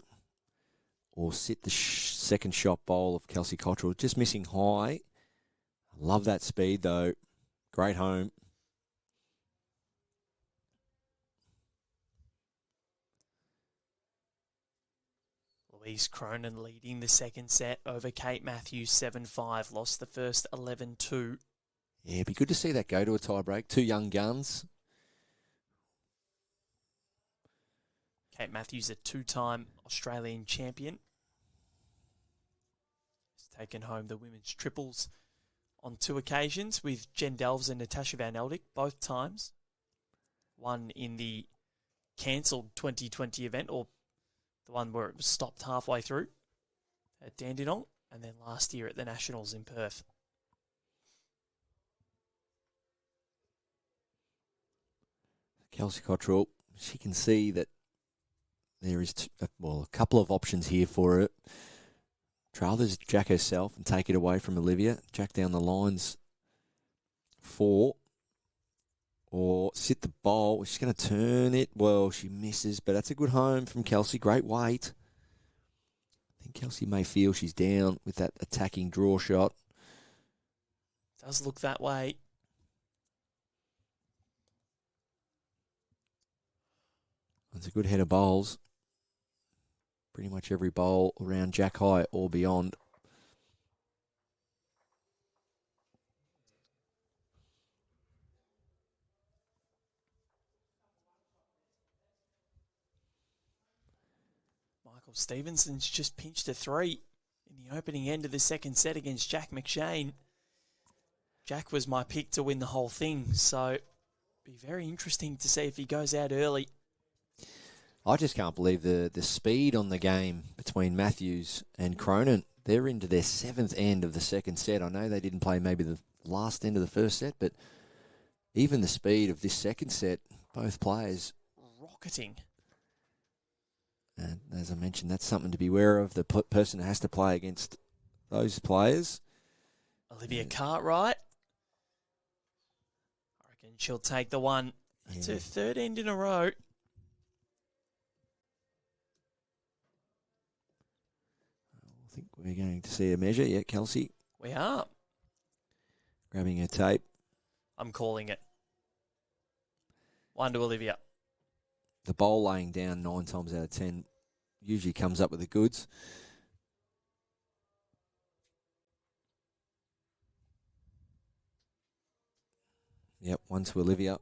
or sit the second shot bowl of Kelsey Cottrell. Just missing high. Love that speed, though. Great home. Louise Cronin leading the second set over Kate Matthews, 7-5. Lost the first 11-2. Yeah, it'd be good to see that go to a tie break. 2 young guns. Kate Matthews, a 2-time Australian champion. Has taken home the women's triples on 2 occasions with Jen Delves and Natasha Van Eldick, both times. One in the cancelled 2020 event, or the one where it was stopped halfway through at Dandenong, and then last year at the Nationals in Perth. Kelsey Cottrell, she can see that there is, a couple of options here for her. Trail this jack herself and take it away from Olivia. Jack down the lines 4. Or sit the bowl. She's going to turn it. Well, she misses, but that's a good home from Kelsey. Great weight. I think Kelsey may feel she's down with that attacking draw shot. Does look that way. It's a good head of bowls. Pretty much every bowl around jack high or beyond. Michael Stevenson's just pinched a 3 in the opening end of the second set against Jack McShane. Jack was my pick to win the whole thing, so be very interesting to see if he goes out early. I just can't believe the speed on the game between Matthews and Cronin. They're into their 7th end of the second set. I know they didn't play maybe the last end of the first set, but even the speed of this second set, both players rocketing. And as I mentioned, that's something to be aware of. The person who has to play against those players. Olivia Cartwright. I reckon she'll take the one. It's her 3rd end in a row. I think we're going to see a measure. Yeah, Kelsey. We are. Grabbing her tape. I'm calling it. 1 to Olivia. The bowl laying down 9 times out of 10 usually comes up with the goods. Yep, 1 to Olivia.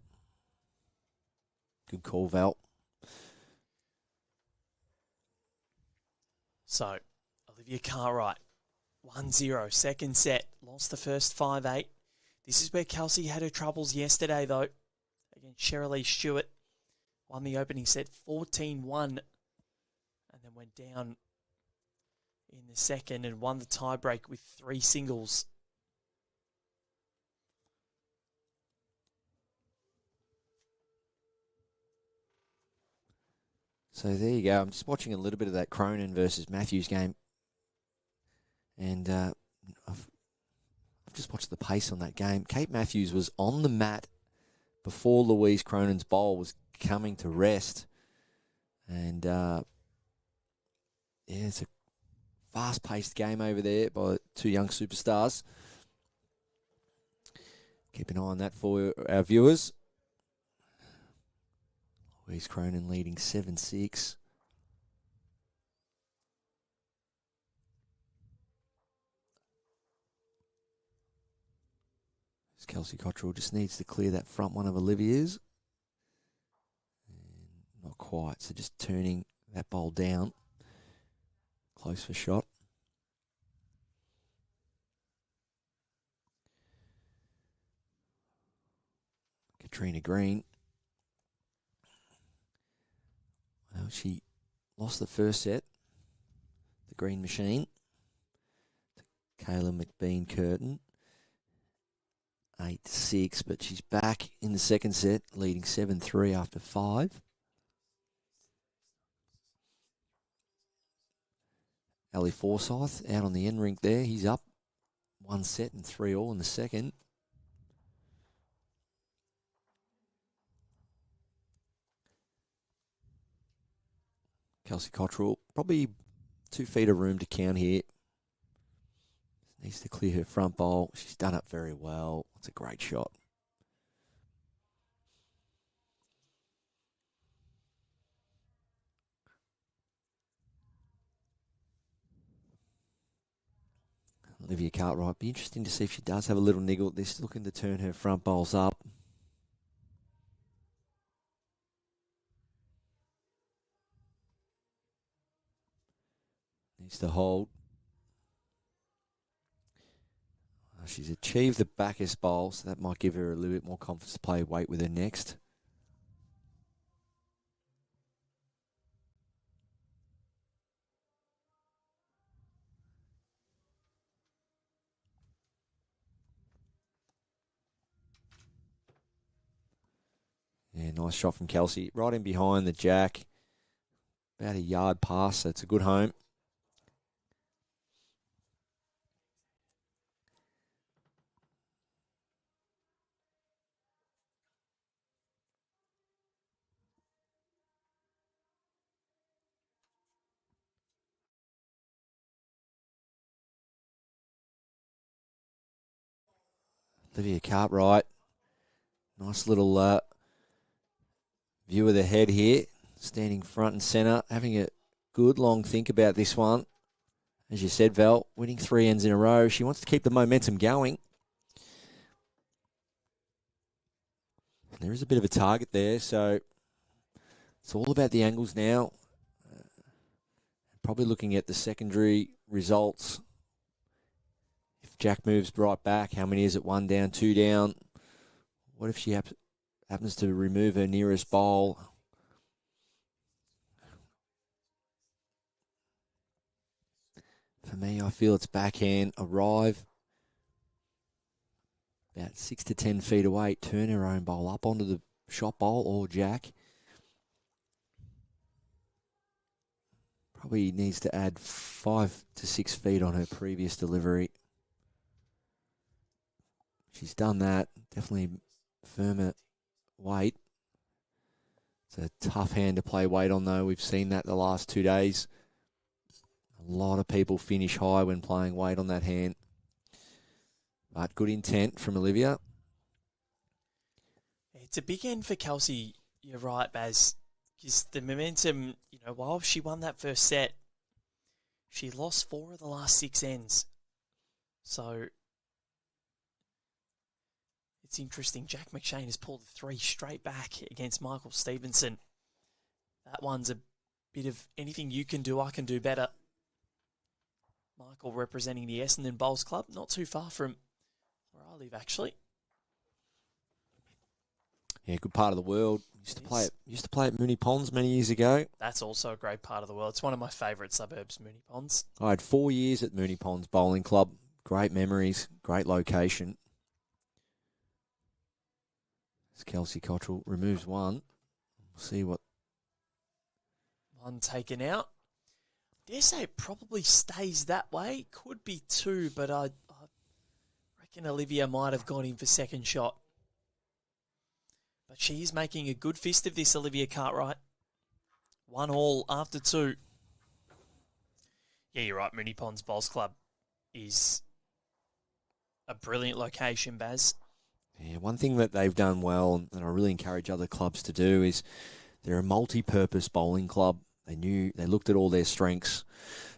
Good call, Val. So, Olivia Cartwright, 1-0, second set. Lost the first 5-8. This is where Kelsey had her troubles yesterday, though, against Shirley Stewart. Won the opening set 14-1 and then went down in the second and won the tiebreak with 3 singles. So there you go. I'm just watching a little bit of that Cronin versus Matthews game. And I've just watched the pace on that game. Kate Matthews was on the mat before Louise Cronin's bowl was coming to rest. And, it's a fast-paced game over there by two young superstars. Keep an eye on that for our viewers. Louise Cronin leading 7-6. Kelsey Cottrell just needs to clear that front one of Olivia's. And not quite, so just turning that bowl down. Close for shot. Katrina Green. Well, she lost the first set. The Green Machine. To Kayla McBean Curtin. 8-6, but she's back in the second set, leading 7-3 after 5. Ali Forsyth out on the end rink there. He's up 1 set and 3-all in the second. Kelsey Cottrell, probably 2 feet of room to count here. Needs to clear her front bowl. She's done it very well. It's a great shot. Olivia Cartwright. Be interesting to see if she does have a little niggle at this, looking to turn her front bowls up. Needs to hold. She's achieved the backest bowl, so that might give her a little bit more confidence to play weight with her next. Yeah, nice shot from Kelsey. Right in behind the jack. About a yard past, so it's a good home. Olivia Cartwright. Nice little view of the head here. Standing front and centre. Having a good long think about this one. As you said, Val, winning 3 ends in a row. She wants to keep the momentum going. There is a bit of a target there, so it's all about the angles now. Probably looking at the secondary results. If Jack moves right back, how many is it? 1 down, 2 down. What if she happens to remove her nearest bowl? For me, I feel it's backhand, arrive about 6 to 10 feet away, turn her own bowl up onto the shot bowl or Jack. Probably needs to add 5 to 6 feet on her previous delivery. She's done that. Definitely firmer weight. It's a tough hand to play weight on, though. We've seen that the last 2 days. A lot of people finish high when playing weight on that hand. But good intent from Olivia. It's a big end for Kelsey. You're right, Baz. Because the momentum, while she won that first set, she lost 4 of the last 6 ends. So it's interesting. Jack McShane has pulled 3 straight back against Michael Stevenson. That one's a bit of anything you can do, I can do better. Michael representing the Essendon Bowls Club, not too far from where I live, actually. Yeah, good part of the world. Used to play at Moonee Ponds many years ago. That's also a great part of the world. It's one of my favourite suburbs, Moonee Ponds. I had 4 years at Moonee Ponds Bowling Club. Great memories, great location. As Kelsey Cottrell removes one. We'll see what. One taken out. Dare say it probably stays that way. Could be 2, but I reckon Olivia might have gone in for second shot. But she is making a good fist of this, Olivia Cartwright. 1 all after 2. Yeah, you're right. Moonee Ponds Bowls Club is a brilliant location, Baz. Yeah, one thing that they've done well, and I really encourage other clubs to do, is they're a multi-purpose bowling club. They looked at all their strengths,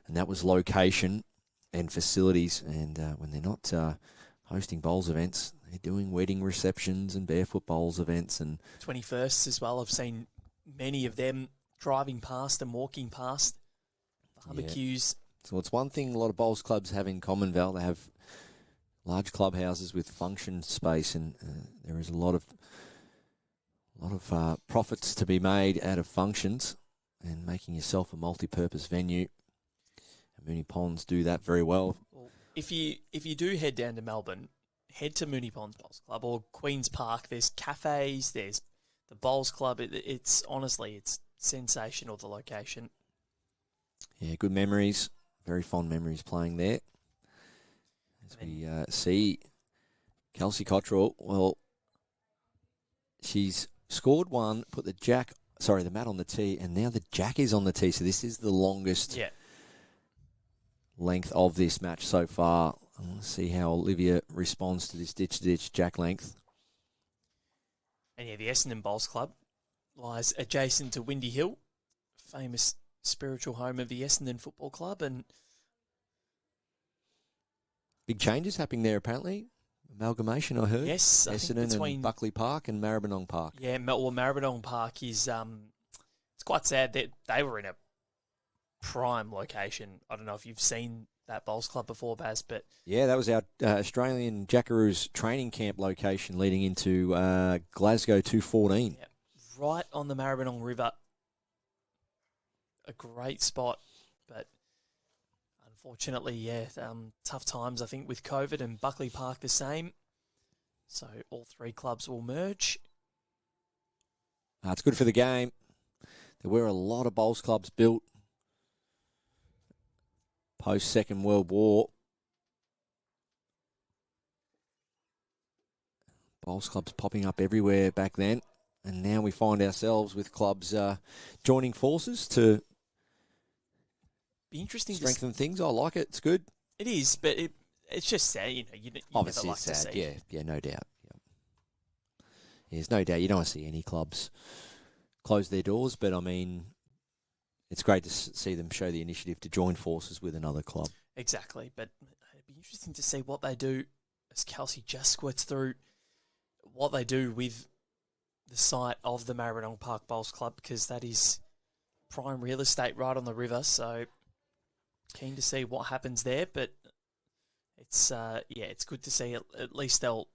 and that was location and facilities. And when they're not hosting bowls events, they're doing wedding receptions and barefoot bowls events and 21st as well. I've seen many of them driving past and walking past barbecues. Yeah. So it's one thing a lot of bowls clubs have in common, Val. They have large clubhouses with function space, and there is a lot of profits to be made out of functions and making yourself a multi-purpose venue. And Moonee Ponds do that very well. Well, if you do head down to Melbourne, head to Moonee Ponds Bowls Club or Queen's Park. There's cafes, there's the Bowls Club. It's honestly, it's sensational, the location. Yeah, good memories. Very fond memories playing there. As we see Kelsey Cottrell, well, she's scored one, put the mat on the tee, and now the jack is on the tee. So this is the longest length of this match so far. Let's see how Olivia responds to this ditch jack length. And yeah, the Essendon Bowls Club lies adjacent to Windy Hill, famous spiritual home of the Essendon Football Club, and big changes happening there apparently. Amalgamation, I heard. Yes, Essendon and Buckley Park and Maribyrnong Park. Yeah, well, Maribyrnong Park is it's quite sad that they were in a prime location. I don't know if you've seen that Bowls Club before, Baz, but yeah, that was our Australian Jackaroos training camp location leading into Glasgow 214. Yeah, right on the Maribyrnong River. A great spot, but unfortunately, tough times, I think, with COVID, and Buckley Park the same. So all three clubs will merge. It's good for the game. There were a lot of bowls clubs built post-Second World War. Bowls clubs popping up everywhere back then. And now we find ourselves with clubs joining forces to be interesting strengthen things. I like it. It's good. It is, but it's just sad. You Obviously never like it's sad. to see. Yeah, no doubt. Yeah. There's no doubt. You don't want to see any clubs close their doors, but I mean, it's great to see them show the initiative to join forces with another club. Exactly, but it'd be interesting to see what they do as Kelsey just squirts through what they do with the site of the Maribyrnong Park Bowls Club, because that is prime real estate right on the river. So keen to see what happens there, but it's it's good to see at least they'll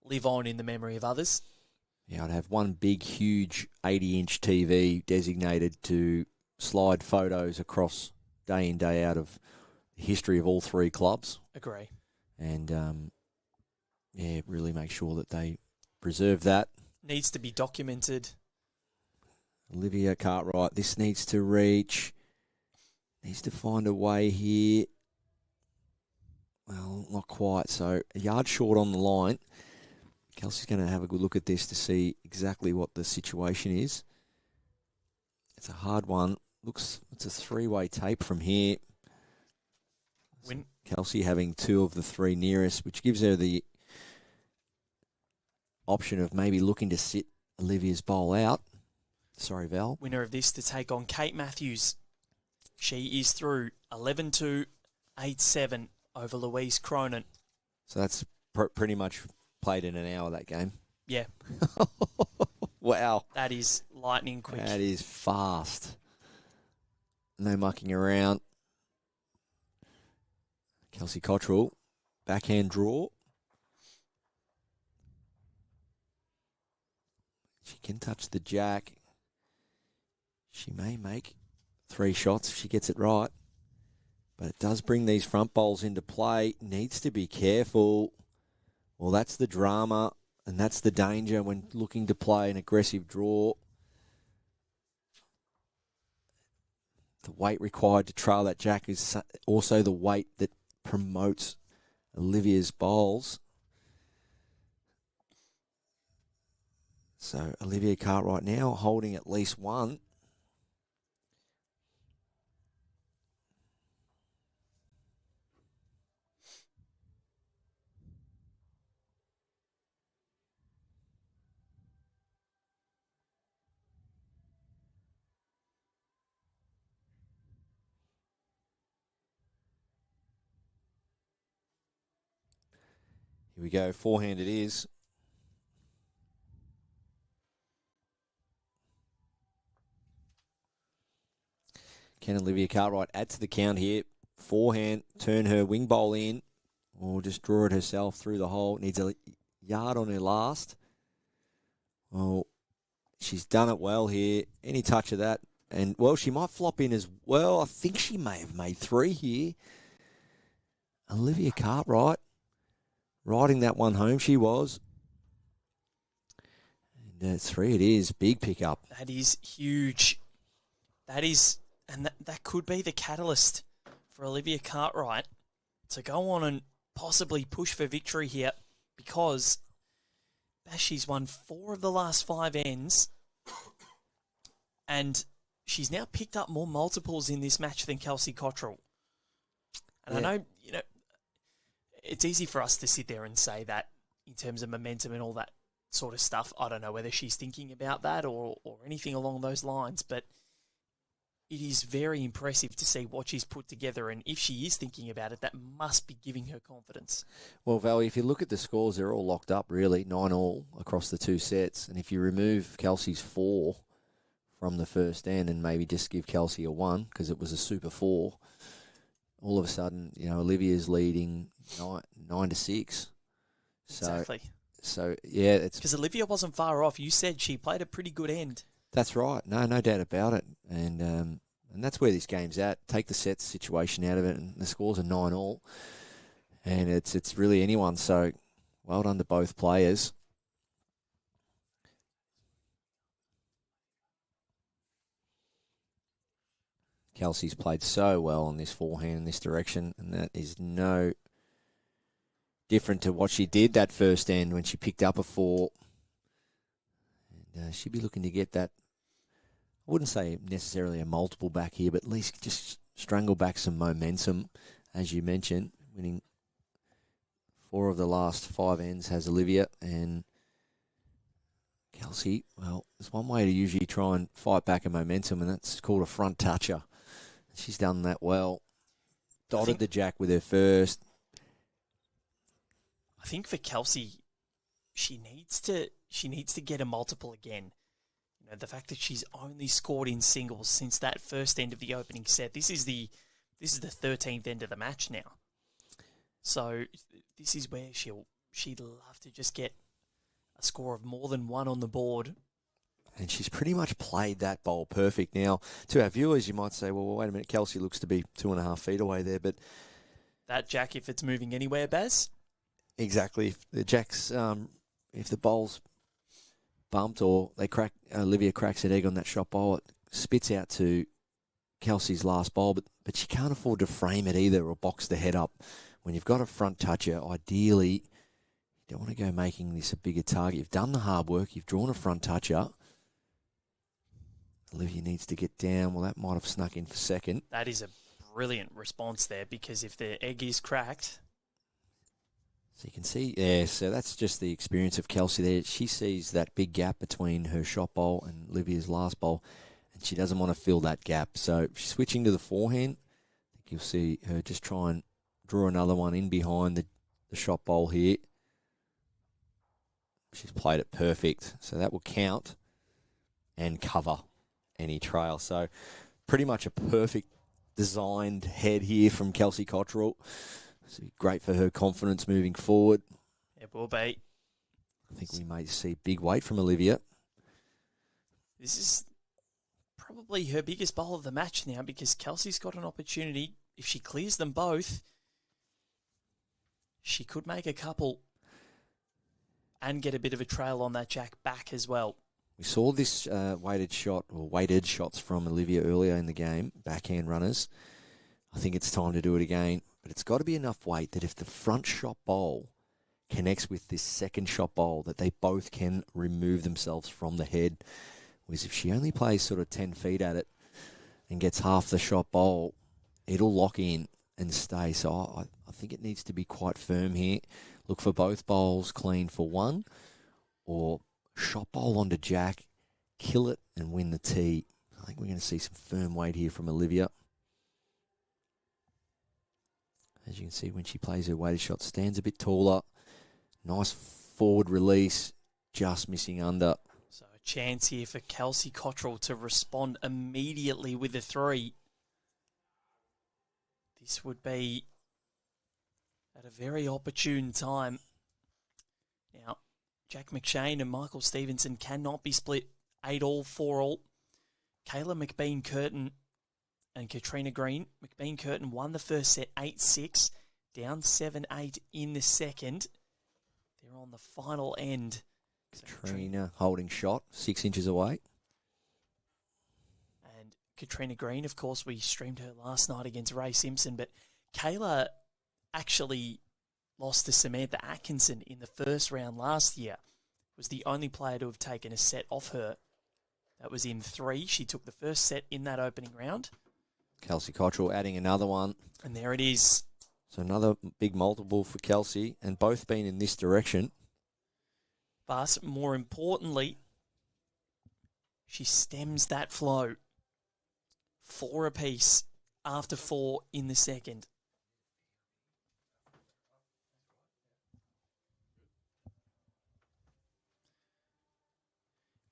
live on in the memory of others. Yeah, I'd have one big, huge 80-inch TV designated to slide photos across day in, day out of the history of all three clubs. Agree. And, really make sure that they preserve that. Needs to be documented. Olivia Cartwright, this needs to reach. Needs to find a way here. Well, not quite. So a yard short on the line. Kelsey's going to have a good look at this to see exactly what the situation is. It's a hard one. It's a three-way tape from here. Kelsey having two of the three nearest, which gives her the option of maybe looking to sit Olivia's bowl out. Sorry, Val. Winner of this to take on Kate Matthews. She is through 11-2, 8-7 over Louise Cronin. So that's pretty much played in an hour, that game. Yeah. Wow. That is lightning quick. That is fast. No mucking around. Kelsey Cottrell, backhand draw. She can touch the jack. She may make 3 shots if she gets it right. But it does bring these front bowls into play. Needs to be careful. Well, that's the drama, and that's the danger when looking to play an aggressive draw. The weight required to trail that jack is also the weight that promotes Olivia's bowls. So Olivia Cartwright now holding at least one. Here we go. Forehand it is. Can Olivia Cartwright add to the count here? Forehand, turn her wing bowl in, or just draw it herself through the hole. Needs a yard on her last. Oh, she's done it well here. Any touch of that. And, well, she might flop in as well. I think she may have made 3 here. Olivia Cartwright riding that one home, she was. And 3 it is. Big pickup. That is huge. That is, and that could be the catalyst for Olivia Cartwright to go on and possibly push for victory here, because she's won 4 of the last 5 ends, and she's now picked up more multiples in this match than Kelsey Cottrell. And yeah. I know, it's easy for us to sit there and say that in terms of momentum and all that sort of stuff. I don't know whether she's thinking about that or anything along those lines, but it is very impressive to see what she's put together, and if she is thinking about it, that must be giving her confidence. Well, Valley, if you look at the scores, they're all locked up, really, 9-all across the 2 sets. And if you remove Kelsey's 4 from the first end and maybe just give Kelsey a 1 because it was a super 4, all of a sudden, Olivia's leading 9-6. Exactly. So, yeah. It's because Olivia wasn't far off. You said she played a pretty good end. That's right. No doubt about it. And that's where this game's at. Take the sets situation out of it, and the scores are 9-all. And it's really anyone. So well done to both players. Kelsey's played so well on this forehand in this direction, and that is no different to what she did that first end when she picked up a 4. And she'd be looking to get that. I wouldn't say necessarily a multiple back here, but at least just strangle back some momentum, as you mentioned. Winning 4 of the last 5 ends has Olivia, and Kelsey, well, there's one way to usually try and fight back a momentum, and that's called a front toucher. She's done that well. Dotted the jack with her first. I think for Kelsey, she needs to get a multiple again. The fact that she's only scored in singles since that first end of the opening set. This is the 13th end of the match now. So this is where she'd love to just get a score of more than 1 on the board. And she's pretty much played that bowl perfect. Now, to our viewers, you might say, well, wait a minute, Kelsey looks to be 2.5 feet away there, but that jack, if it's moving anywhere, Baz? Exactly. If the jack's, if the bowl's bumped or Olivia cracks an egg on that shot bowl, it spits out to Kelsey's last bowl, but she can't afford to frame it either or box the head up. When you've got a front toucher, ideally, you don't want to go making this a bigger target. You've done the hard work. You've drawn a front toucher. Olivia needs to get down. Well, that might have snuck in for second. That is a brilliant response there, because if the egg is cracked... So you can see, yeah, so that's just the experience of Kelsey there. She sees that big gap between her shot bowl and Olivia's last bowl, and she doesn't want to fill that gap. So she's switching to the forehand. I think you'll see her just try and draw another one in behind the shot bowl here. She's played it perfect, so that will count and cover any trail. So pretty much a perfect designed head here from Kelsey Cottrell. So great for her confidence moving forward. It will be. I think we may see big weight from Olivia. This is probably her biggest bowl of the match now, because Kelsey's got an opportunity. If she clears them both, she could make a couple and get a bit of a trail on that jack back as well. We saw this weighted shots from Olivia earlier in the game, backhand runners. I think it's time to do it again. But it's got to be enough weight that if the front shot bowl connects with this second shot bowl, that they both can remove themselves from the head. Whereas if she only plays sort of 10 feet at it and gets half the shot bowl, it'll lock in and stay. So I think it needs to be quite firm here. Look for both bowls clean for 1, or shot bowl onto jack, kill it and win the tee. I think we're going to see some firm weight here from Olivia. As you can see, when she plays her weighted shot, stands a bit taller, Nice forward release, just missing under. So a chance here for Kelsey Cottrell to respond immediately with a 3. This would be at a very opportune time. Now, Jack McShane and Michael Stevenson cannot be split 8-all, 4-all. Kayla McBean-Curtin and Katrina Green. McBean-Curtin won the first set 8-6, down 7-8 in the second. They're on the final end. Katrina holding shot, 6 inches away. And Katrina Green, of course, we streamed her last night against Ray Simpson, but Kayla actually lost to Samantha Atkinson in the first round last year. Was the only player to have taken a set off her. That was in 3. She took the first set in that opening round. Kelsey Cottrell adding another one. And there it is. So another big multiple for Kelsey, and both been in this direction. But more importantly, she stems that flow. 4 apiece after 4 in the second.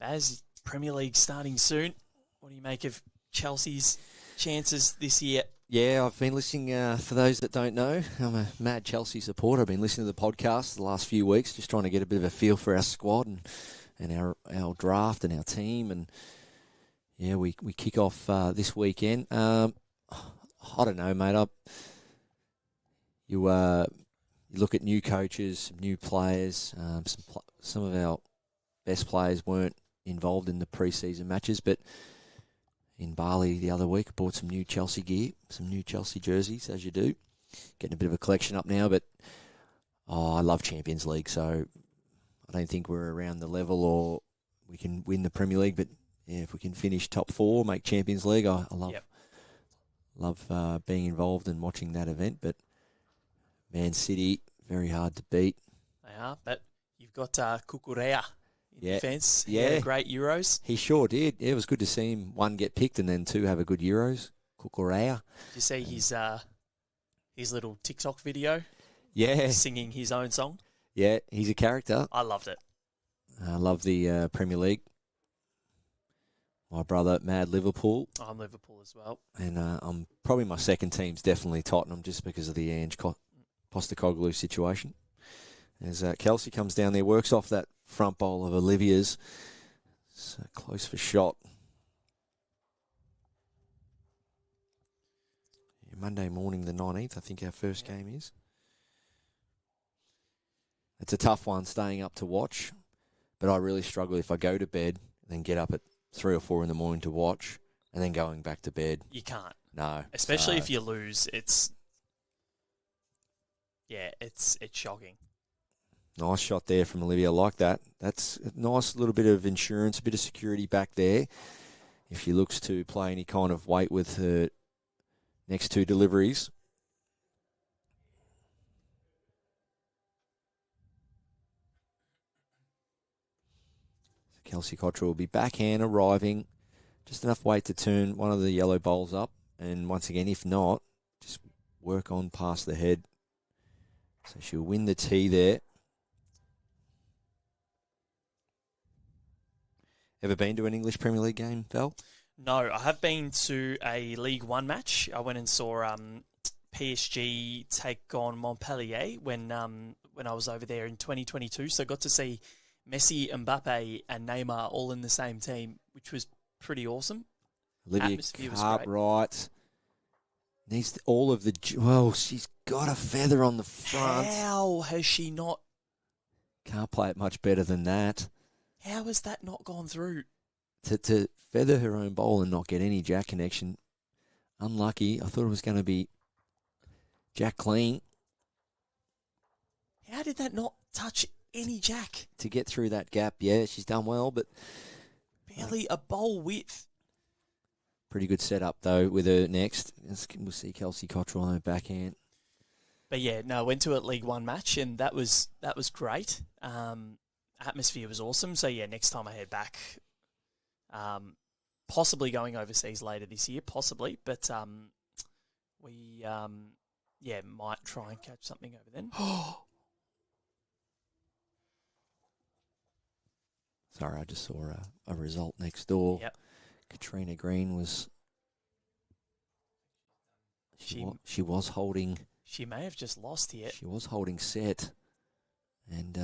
Baz, Premier League starting soon. What do you make of Chelsea's chances this year? Yeah, I've been listening, for those that don't know, I'm a mad Chelsea supporter. I've been listening to the podcast the last few weeks, just trying to get a bit of a feel for our squad and our draft and our team. And, yeah, we kick off this weekend. I don't know, mate. You look at new coaches, some new players. Some of our best players weren't involved in the pre-season matches, but in Bali the other week, bought some new Chelsea gear, some new Chelsea jerseys, as you do. Getting a bit of a collection up now, but I love Champions League, so I don't think we're around the level or we can win the Premier League, but yeah, if we can finish top 4, make Champions League, I love being involved and watching that event. But Man City, very hard to beat. They are, but you've got Kukurea in defence. He Yeah. had a great Euros. He sure did. Yeah, it was good to see him, 1, get picked and then 2, have a good Euros. Kukurea. Did you see his little TikTok video? Yeah. Singing his own song? Yeah, he's a character. I loved it. I love the Premier League. My brother, mad Liverpool. I'm Liverpool as well. And I'm probably my second team's definitely Tottenham just because of the Ange Postecoglou situation. As Kelsey comes down there, works off that front bowl of Olivia's. It's close for shot. Yeah, Monday morning the 19th, I think our first game is. It's a tough one staying up to watch, but I really struggle if I go to bed, then get up at 3 or 4 in the morning to watch, and then going back to bed. You can't. No. Especially if you lose, it's shocking. Nice shot there from Olivia. I like that. That's a nice little bit of insurance, a bit of security back there. If she looks to play any kind of weight with her next 2 deliveries. Kelsey Cottrell will be backhand arriving. Just enough weight to turn one of the yellow bowls up. And once again, if not, just work on past the head. So she'll win the tee there. Ever been to an English Premier League game, Val? No, I have been to a League One match. I went and saw PSG take on Montpellier when I was over there in 2022. So I got to see Messi, Mbappe, and Neymar all in the same team, which was pretty awesome. Olivia Cartwright needs all of the... Well, she's got a feather on the front. How has she not... Can't play it much better than that. How has that not gone through? To feather her own bowl and not get any jack connection. Unlucky. I thought it was going to be jack clean. How did that not touch any jack? To get through that gap, yeah, she's done well, but... Barely a bowl width. Pretty good setup, though, with her next. We'll see Kelsey Cottrell on her backhand. But yeah, no, went to a League One match, and that was great. Atmosphere was awesome. So yeah, next time I head back, possibly going overseas later this year, possibly. But we might try and catch something over then. Sorry, I just saw a result next door. Yep. Katrina Green was... She was holding... She may have just lost here. She was holding set. And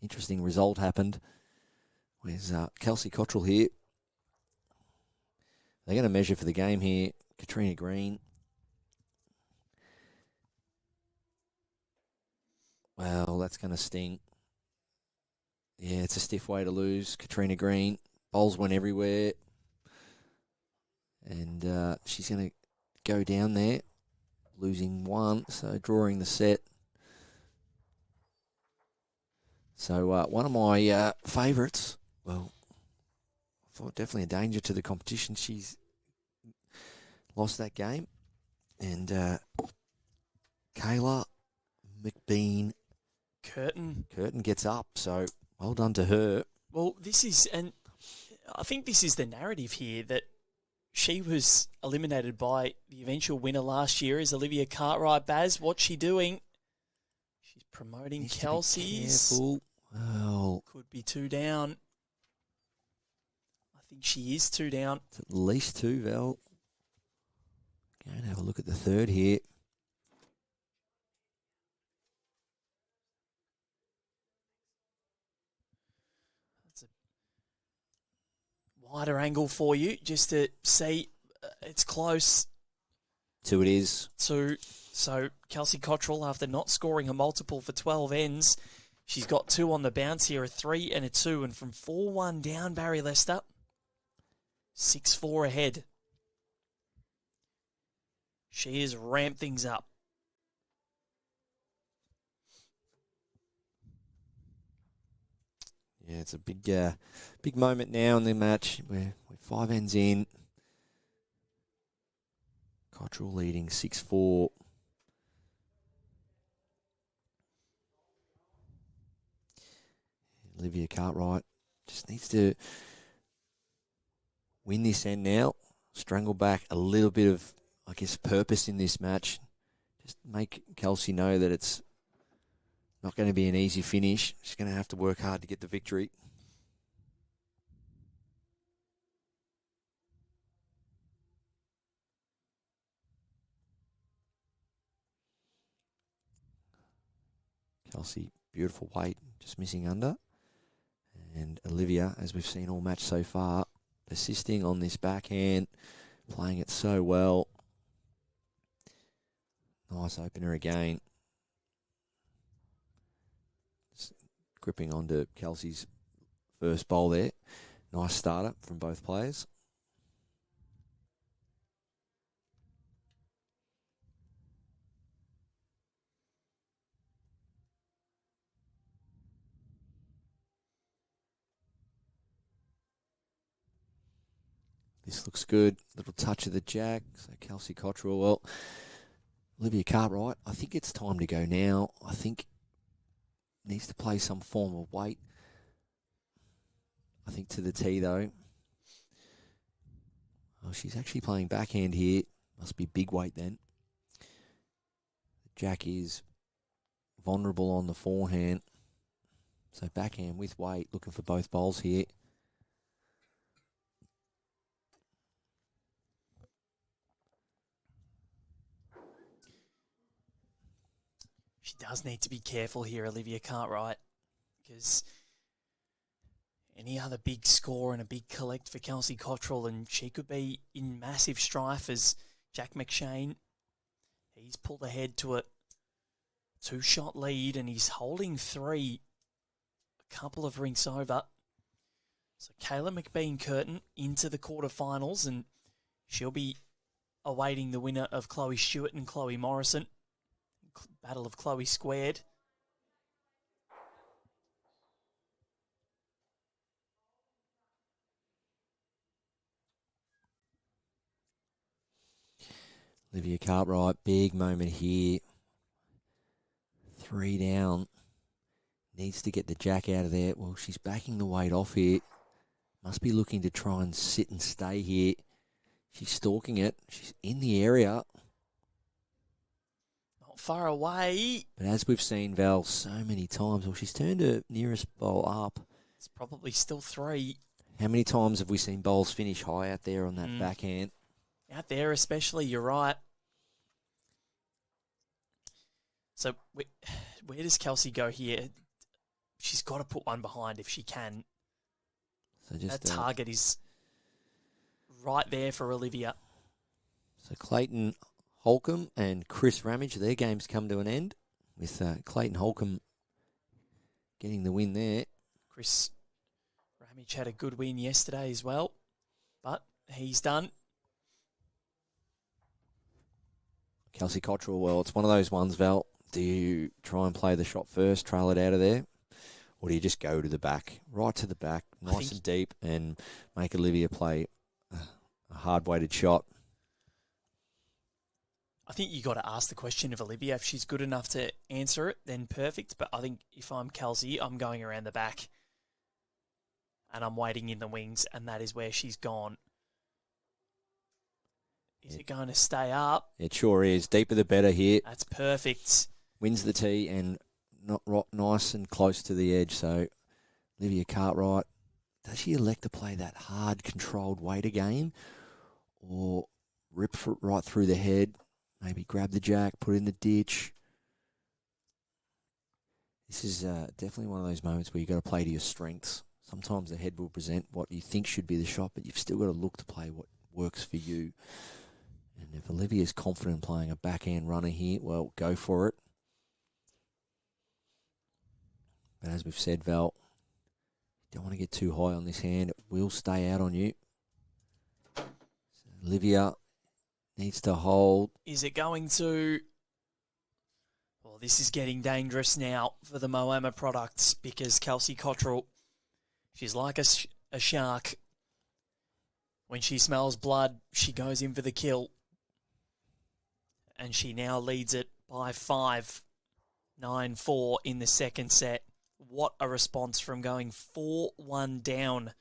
interesting result happened. With Kelsey Cottrell here. They're going to measure for the game here. Katrina Green. Well, that's going to sting. Yeah, it's a stiff way to lose. Katrina Green. Bowls went everywhere. And she's going to go down there. Losing one, so drawing the set. So one of my favourites, well, I thought definitely a danger to the competition. She's lost that game. And Kayla McBean Curtin gets up, so well done to her. Well, I think this is the narrative here, that she was eliminated by the eventual winner last year, is Olivia Cartwright. Baz, what's she doing? She's promoting Kelsey's. Careful. Well, could be 2 down. I think she is 2 down. It's at least 2, Val. Go and have a look at the third here. That's a wider angle for you, just to see. It's close. 2 it is. 2. So Kelsey Cottrell, after not scoring a multiple for 12 ends, she's got 2 on the bounce here, a 3 and a 2. And from 4-1 down, Barry Lester, 6-4 ahead. She has ramped things up. Yeah, it's a big moment now in the match. We're 5 ends in. Cottrell leading 6-4. Olivia Cartwright just needs to win this end now. Strangle back a little bit of, I guess, purpose in this match. Just make Kelsey know that it's not going to be an easy finish. She's going to have to work hard to get the victory. Kelsey, beautiful weight, just missing under. And Olivia, as we've seen all match so far, persisting on this backhand, playing it so well. Nice opener again. Just gripping onto Kelsey's first bowl there. Nice starter from both players. This looks good. Little touch of the jack. So Kelsey Cottrell. Well, Olivia Cartwright, I think it's time to go now. I think needs to play some form of weight. I think to the tee, though. Oh, she's actually playing backhand here. Must be big weight then. Jack is vulnerable on the forehand. So backhand with weight, looking for both bowls here. She does need to be careful here, Olivia Cartwright, because any other big score and a big collect for Kelsey Cottrell, and she could be in massive strife as Jack McShane. He's pulled ahead to a 2-shot lead, and he's holding 3, a couple of rinks over. So Kayla McBean Curtin into the quarterfinals, and she'll be awaiting the winner of Chloe Stewart and Chloe Morrison. Battle of Chloe squared. Olivia Cartwright, big moment here. 3 down. Needs to get the jack out of there. Well, she's backing the weight off here. Must be looking to try and sit and stay here. She's stalking it. She's in the area. Not far away. But as we've seen Val so many times, well, she's turned her nearest bowl up. It's probably still 3. How many times have we seen bowls finish high out there on that backhand? Out there especially, you're right. So where does Kelsey go here? She's got to put one behind if she can. So just that target is right there for Olivia. So Clayton Holcomb and Chris Ramage, their games come to an end with Clayton Holcomb getting the win there. Chris Ramage had a good win yesterday as well, but he's done. Kelsey Cottrell, well, it's one of those ones, Val. Do you try and play the shot first, trail it out of there? Or do you just go to the back, right to the back, nice and deep, and make Olivia play a hard-weighted shot? I think you got to ask the question of Olivia. If she's good enough to answer it, then perfect. But I think if I'm Kelsey, I'm going around the back. And I'm waiting in the wings, and that is where she's gone. Is it going to stay up? It sure is. Deeper the better here. That's perfect. Wins the tee and not nice and close to the edge. So Olivia Cartwright, does she elect to play that hard, controlled weighter game, or rip right through the head? Maybe grab the jack, put it in the ditch. This is definitely one of those moments where you've got to play to your strengths. Sometimes the head will present what you think should be the shot, but you've still got to look to play what works for you. And if Olivia's confident playing a backhand runner here, well, go for it. But as we've said, Val, you don't want to get too high on this hand. It will stay out on you. So Olivia needs to hold. Is it going to... Well, this is getting dangerous now for the Moama products because Kelsey Cottrell, she's like a shark. When she smells blood, she goes in for the kill. And she now leads it by 5, 9-4 in the second set. What a response from going 4-1 down.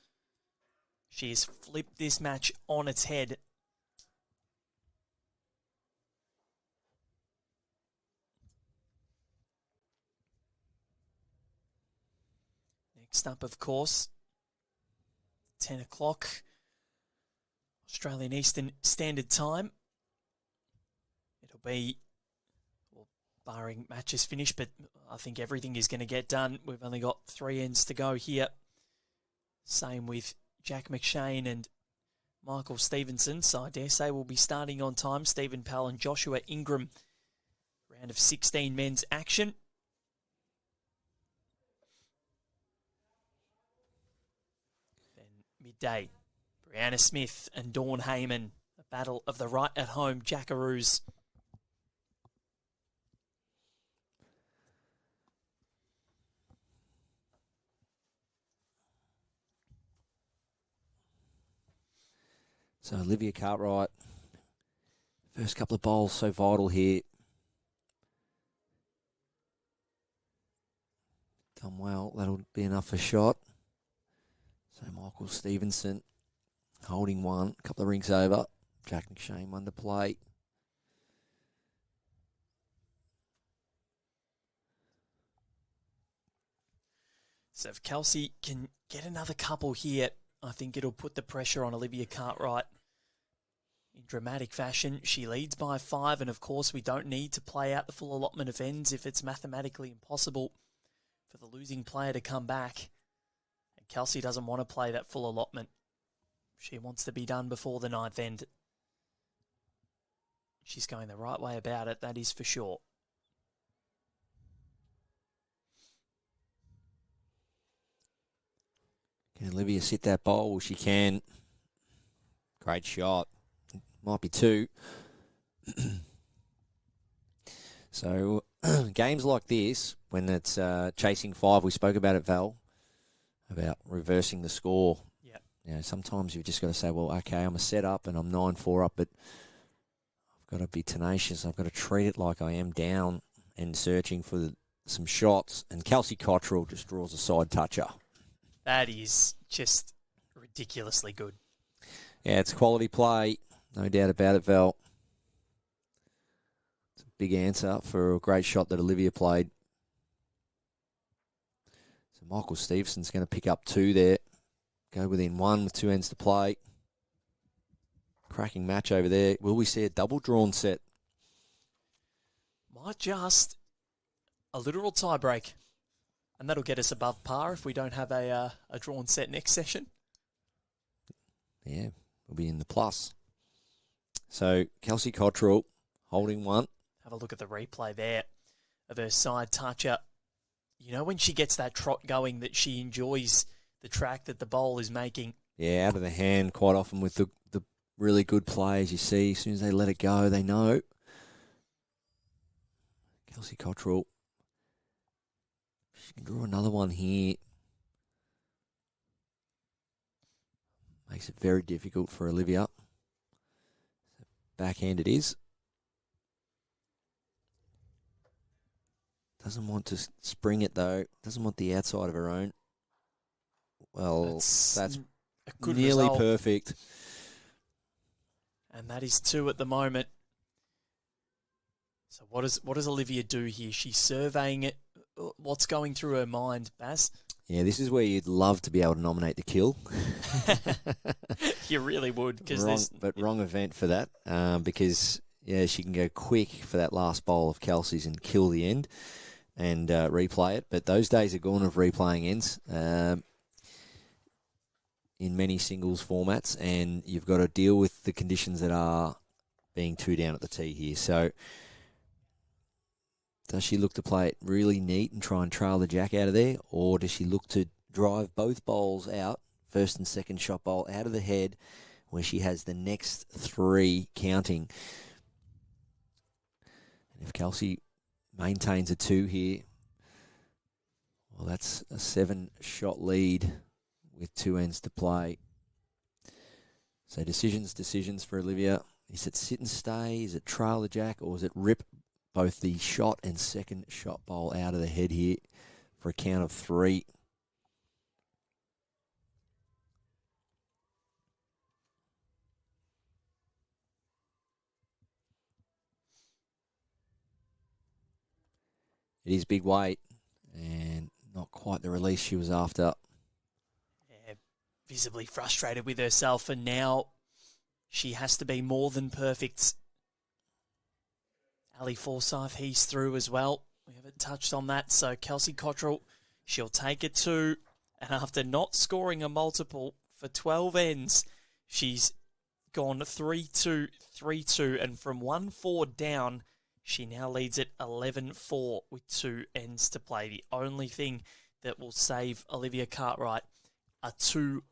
She has flipped this match on its head. Next up, of course, 10 o'clock, Australian Eastern Standard Time. It'll be, well, barring matches finished, but I think everything is going to get done. We've only got 3 ends to go here. Same with Jack McShane and Michael Stevenson. So I dare say we'll be starting on time. Stephen Pell and Joshua Ingram. Round of 16 men's action. Then midday, Brianna Smith and Dawn Heyman. A battle of the right at home Jackaroos. So Olivia Cartwright, first couple of bowls so vital here. Done well, that'll be enough for shot. So Michael Stevenson holding one, a couple of rings over. Jack McShane one to play. So if Kelsey can get another couple here, I think it'll put the pressure on Olivia Cartwright in dramatic fashion. She leads by 5, and of course we don't need to play out the full allotment of ends if it's mathematically impossible for the losing player to come back. And Kelsey doesn't want to play that full allotment. She wants to be done before the 9th end. She's going the right way about it, that is for sure. Can Olivia sit that bowl? Well, she can. Great shot. Might be 2. So, games like this, when it's chasing 5, we spoke about it, Val, about reversing the score. Yeah. You know, sometimes you've just got to say, well, okay, I'm a set up and I'm 9-4 up, but I've got to be tenacious. I've got to treat it like I am down and searching for some shots. And Kelsey Cottrell just draws a side toucher. That is just ridiculously good. Yeah, it's quality play. No doubt about it, Val. It's a big answer for a great shot that Olivia played. So Michael Stevenson's going to pick up 2 there. Go within 1 with 2 ends to play. Cracking match over there. Will we see a double drawn set? Might just a literal tie break. And that'll get us above par if we don't have a drawn set next session. Yeah, we'll be in the plus. So Kelsey Cottrell holding 1. Have a look at the replay there of her side toucher. You know when she gets that trot going that she enjoys the track that the bowl is making. Yeah, out of the hand quite often with the really good players. You see, as soon as they let it go, they know. Kelsey Cottrell. She can draw another one here. Makes it very difficult for Olivia. Backhand it is. Doesn't want to spring it though. Doesn't want the outside of her own. Well, that's a good nearly result. perfect. And that is 2 at the moment. So what does Olivia do here? She's surveying it. What's going through her mind, Baz? Yeah, this is where you'd love to be able to nominate the kill. You really would. Wrong event for that because, yeah, she can go quick for that last bowl of Kelsey's and kill the end and replay it. But those days are gone of replaying ends in many singles formats, and you've got to deal with the conditions that are being 2 down at the tee here. So does she look to play it really neat and try and trail the jack out of there, or does she look to drive both bowls out, first and second shot bowl, out of the head where she has the next 3 counting? And if Kelsey maintains a 2 here, well, that's a 7-shot lead with 2 ends to play. So decisions for Olivia. Is it sit and stay? Is it trail the jack? Or is it rip both the shot and second shot bowl out of the head here for a count of 3? It is big weight and not quite the release she was after. Yeah, visibly frustrated with herself, and now she has to be more than perfect. Ali Forsyth, he's through as well. We haven't touched on that. So Kelsey Cottrell, she'll take it 2. And after not scoring a multiple for 12 ends, she's gone 3-2, 3-2. And from 1-4 down, she now leads it 11-4 with 2 ends to play. The only thing that will save Olivia Cartwright are 2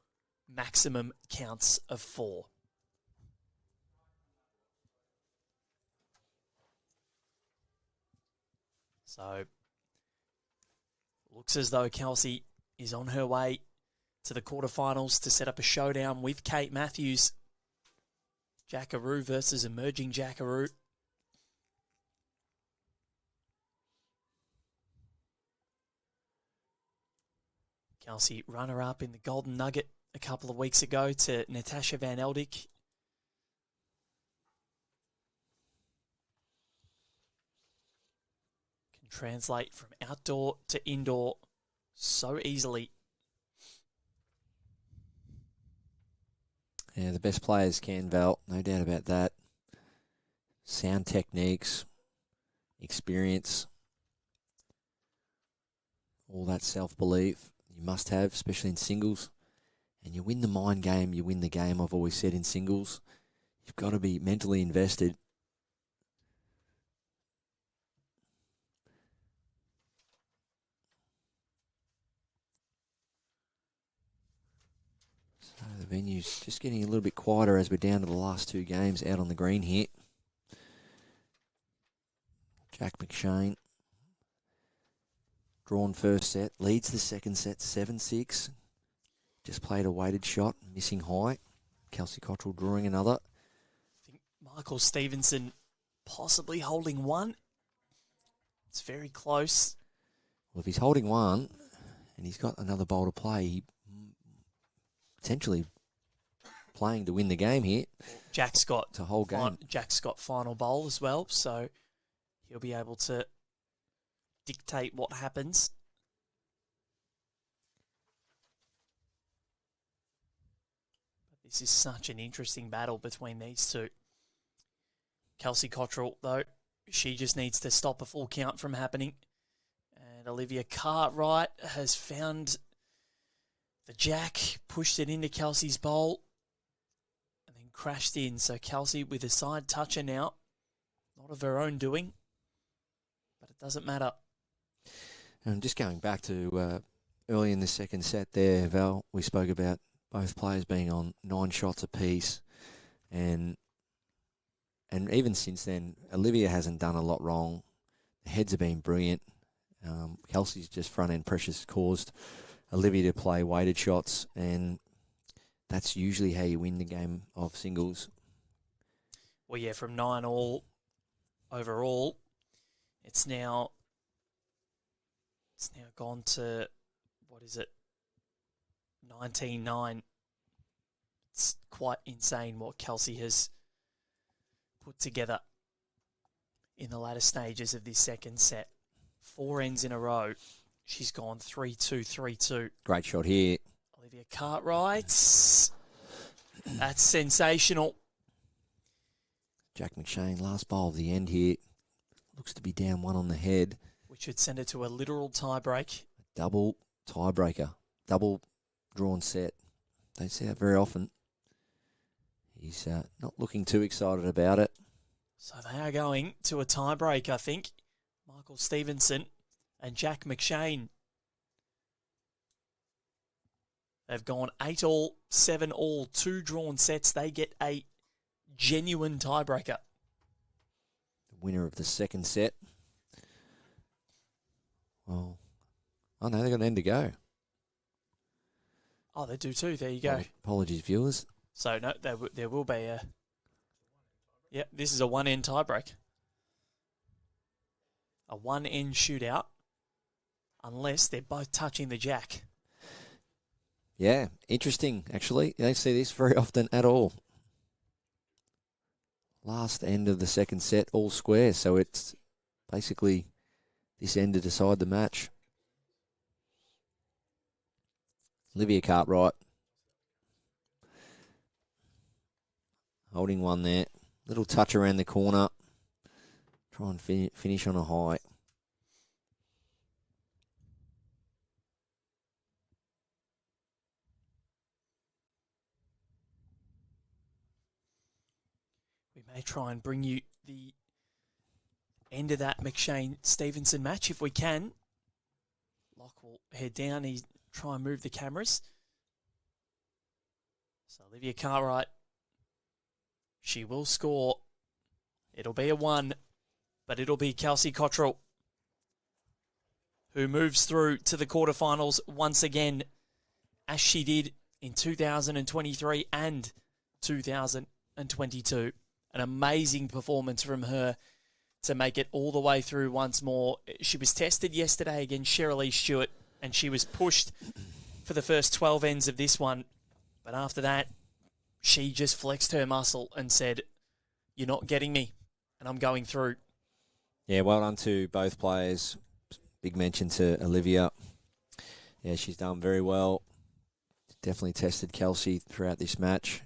maximum counts of 4. So, looks as though Kelsey is on her way to the quarterfinals to set up a showdown with Kate Matthews. Jackaroo versus emerging Jackaroo. Kelsey runner-up in the Golden Nugget a couple of weeks ago to Natasha Van Eldik. Translate from outdoor to indoor so easily. Yeah, the best players can, Val, no doubt about that. Sound techniques, experience, all that self-belief you must have, especially in singles. And you win the mind game, you win the game, I've always said in singles. You've got to be mentally invested. The venue's just getting a little bit quieter as we're down to the last 2 games out on the green here. Jack McShane, drawn first set, leads the second set 7-6. Just played a weighted shot, missing high. Kelsey Cottrell drawing another. I think Michael Stevenson possibly holding 1. It's very close. Well, if he's holding 1 and he's got another bowl to play, he potentially playing to win the game here. Jack's got it's a whole game. Jack's got final bowl as well, so he'll be able to dictate what happens. But this is such an interesting battle between these two. Kelsey Cottrell, though, she just needs to stop a full count from happening. And Olivia Cartwright has found the jack, pushed it into Kelsey's bowl, and then crashed in. So Kelsey with a side toucher now. Not of her own doing, but it doesn't matter. And just going back to early in the second set there, Val, we spoke about both players being on 9 shots apiece. And even since then, Olivia hasn't done a lot wrong. The heads have been brilliant. Kelsey's just front-end pressures caused Olivia to play weighted shots, and that's usually how you win the game of singles. Well, yeah, from 9-all overall, it's now gone to, what is it, 19-9. It's quite insane what Kelsey has put together in the latter stages of this second set. 4 ends in a row. She's gone 3-2, 3-2. Great shot here. Olivia Cartwright. That's sensational. Jack McShane, last bowl of the end here. Looks to be down 1 on the head. Which would send it to a literal tiebreak. Double tiebreaker. Double drawn set. Don't see that very often. He's not looking too excited about it. So they are going to a tiebreak, I think. Michael Stevenson and Jack McShane. They've gone 8-all, 7-all, 2 drawn sets. They get a genuine tiebreaker. The winner of the second set. Well, oh no, they've got an end to go. Oh, they do too. There you go. Apologies, viewers. So, no, there will be a... Yep, this is a 1-end tiebreak. A 1-end shootout, unless they're both touching the jack. Yeah, interesting, actually. You don't see this very often at all. Last end of the second set, all square, so it's basically this end to decide the match. Olivia Cartwright holding one there. Little touch around the corner. Try and finish on a high. We may try and bring you the end of that McShane-Stevenson match if we can. Locke will head down. He try and move the cameras. So Olivia Cartwright, she will score. It'll be a 1, but it'll be Kelsey Cottrell who moves through to the quarterfinals once again, as she did in 2023 and 2022. An amazing performance from her to make it all the way through once more. She was tested yesterday against Shirley Stewart, and she was pushed for the first 12 ends of this one. But after that, she just flexed her muscle and said, "You're not getting me, and I'm going through." Yeah, well done to both players. Big mention to Olivia. Yeah, she's done very well. Definitely tested Kelsey throughout this match.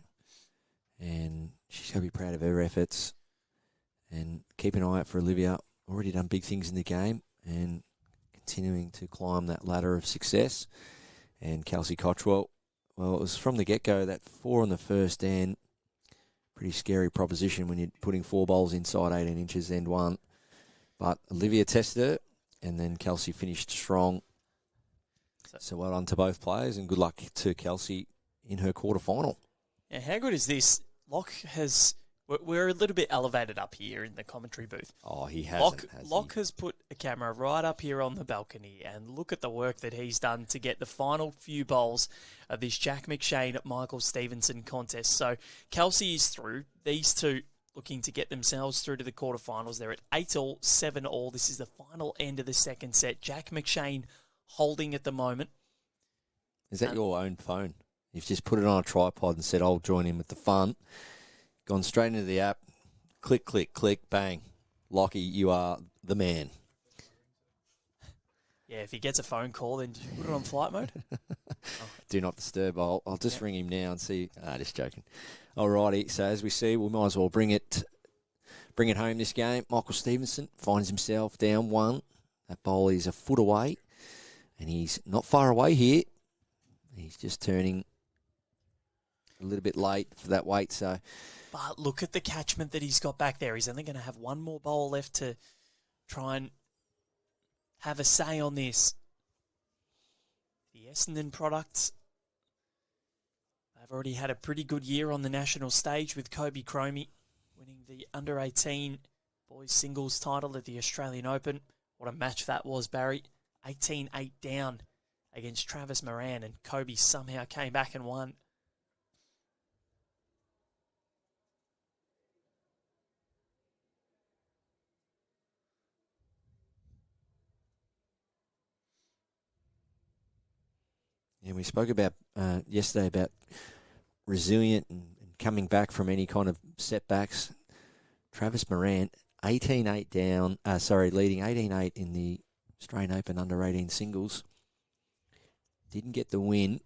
And she's going to be proud of her efforts. And keep an eye out for Olivia. Already done big things in the game and continuing to climb that ladder of success. And Kelsey Cottrell, well, it was from the get-go, that 4 on the first end. Pretty scary proposition when you're putting 4 bowls inside 18 inches, end 1. But Olivia tested it, and then Kelsey finished strong. So well done to both players, and good luck to Kelsey in her quarterfinal. Yeah, how good is this? Locke has... We're a little bit elevated up here in the commentary booth. Oh, he hasn't. Locke has put a camera right up here on the balcony, and look at the work that he's done to get the final few bowls of this Jack McShane-Michael Stevenson contest. So Kelsey is through. These two looking to get themselves through to the quarterfinals. They're at 8-all, 7-all. This is the final end of the second set. Jack McShane holding at the moment. Is that your own phone? You've just put it on a tripod and said, "I'll join in with the fun." Gone straight into the app. Click, click, click, bang. Lockie, you are the man. Yeah, if he gets a phone call, then just put it on flight mode. Do not disturb. I'll just ring him now and see. Just joking. Alrighty. So as we see, we might as well bring it home this game. Michael Stevenson finds himself down 1. That bowl is a foot away, and he's not far away here. He's just turning a little bit late for that weight. So, but look at the catchment that he's got back there. He's only going to have one more bowl left to try and have a say on this. The Essendon products, they've already had a pretty good year on the national stage with Kobe Cromie winning the under-18 boys singles title at the Australian Open. What a match that was, Barry. 18-8 down against Travis Moran, and Kobe somehow came back and won. Yeah, we spoke about yesterday about resilient and coming back from any kind of setbacks. Travis Moran, 18-8 down, leading 18-8 in the Australian Open under-18 singles. Didn't get the win.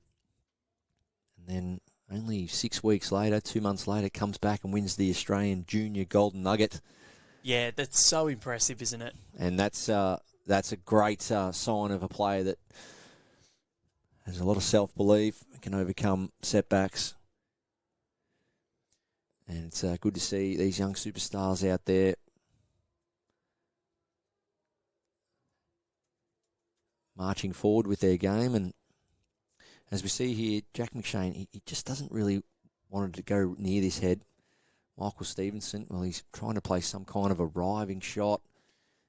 And then only 6 weeks later, 2 months later, comes back and wins the Australian Junior Golden Nugget. Yeah, that's so impressive, isn't it? And that's a great sign of a player that has a lot of self-belief, can overcome setbacks. And it's good to see these young superstars out there marching forward with their game. And as we see here, Jack McShane, he just doesn't really want to go near this head. Michael Stevenson, well, he's trying to play some kind of arriving shot.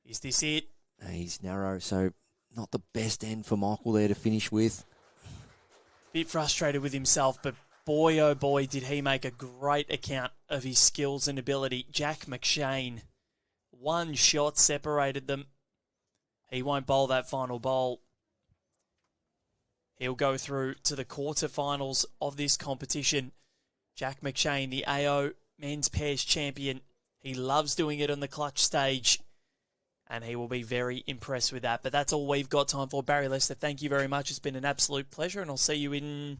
Is this it? He's narrow, so not the best end for Michael there to finish with. Bit frustrated with himself, but boy, oh boy, did he make a great account of his skills and ability. Jack McShane, one shot separated them. He won't bowl that final bowl. He'll go through to the quarterfinals of this competition. Jack McShane, the AO men's pairs champion. He loves doing it on the clutch stage, and he will be very impressed with that. But that's all we've got time for. Barry Lester, thank you very much. It's been an absolute pleasure, and I'll see you in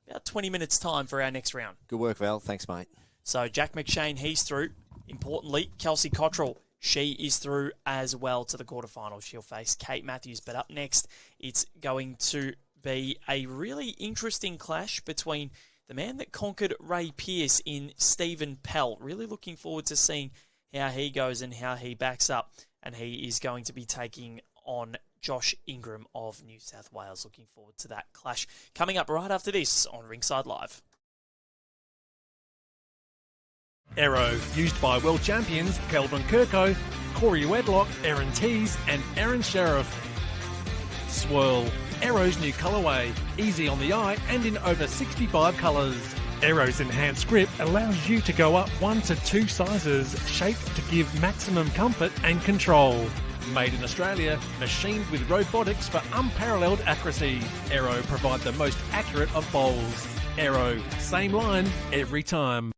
about 20 minutes' time for our next round. Good work, Val. Thanks, mate. So Jack McShane, he's through. Importantly, Kelsey Cottrell, she is through as well to the quarterfinals. She'll face Kate Matthews. But up next, it's going to be a really interesting clash between the man that conquered Ray Pearce in Stephen Pell. Really looking forward to seeing how he goes and how he backs up. And he is going to be taking on Josh Ingram of New South Wales. Looking forward to that clash. Coming up right after this on Ringside Live. Arrow, used by world champions Kelvin Kirko, Corey Wedlock, Aaron Tees and Aaron Sheriff. Swirl, Arrow's new colourway, easy on the eye and in over 65 colours. Arrow's enhanced grip allows you to go up 1 to 2 sizes, shaped to give maximum comfort and control. Made in Australia, machined with robotics for unparalleled accuracy. Arrow provide the most accurate of bowls. Arrow, same line every time.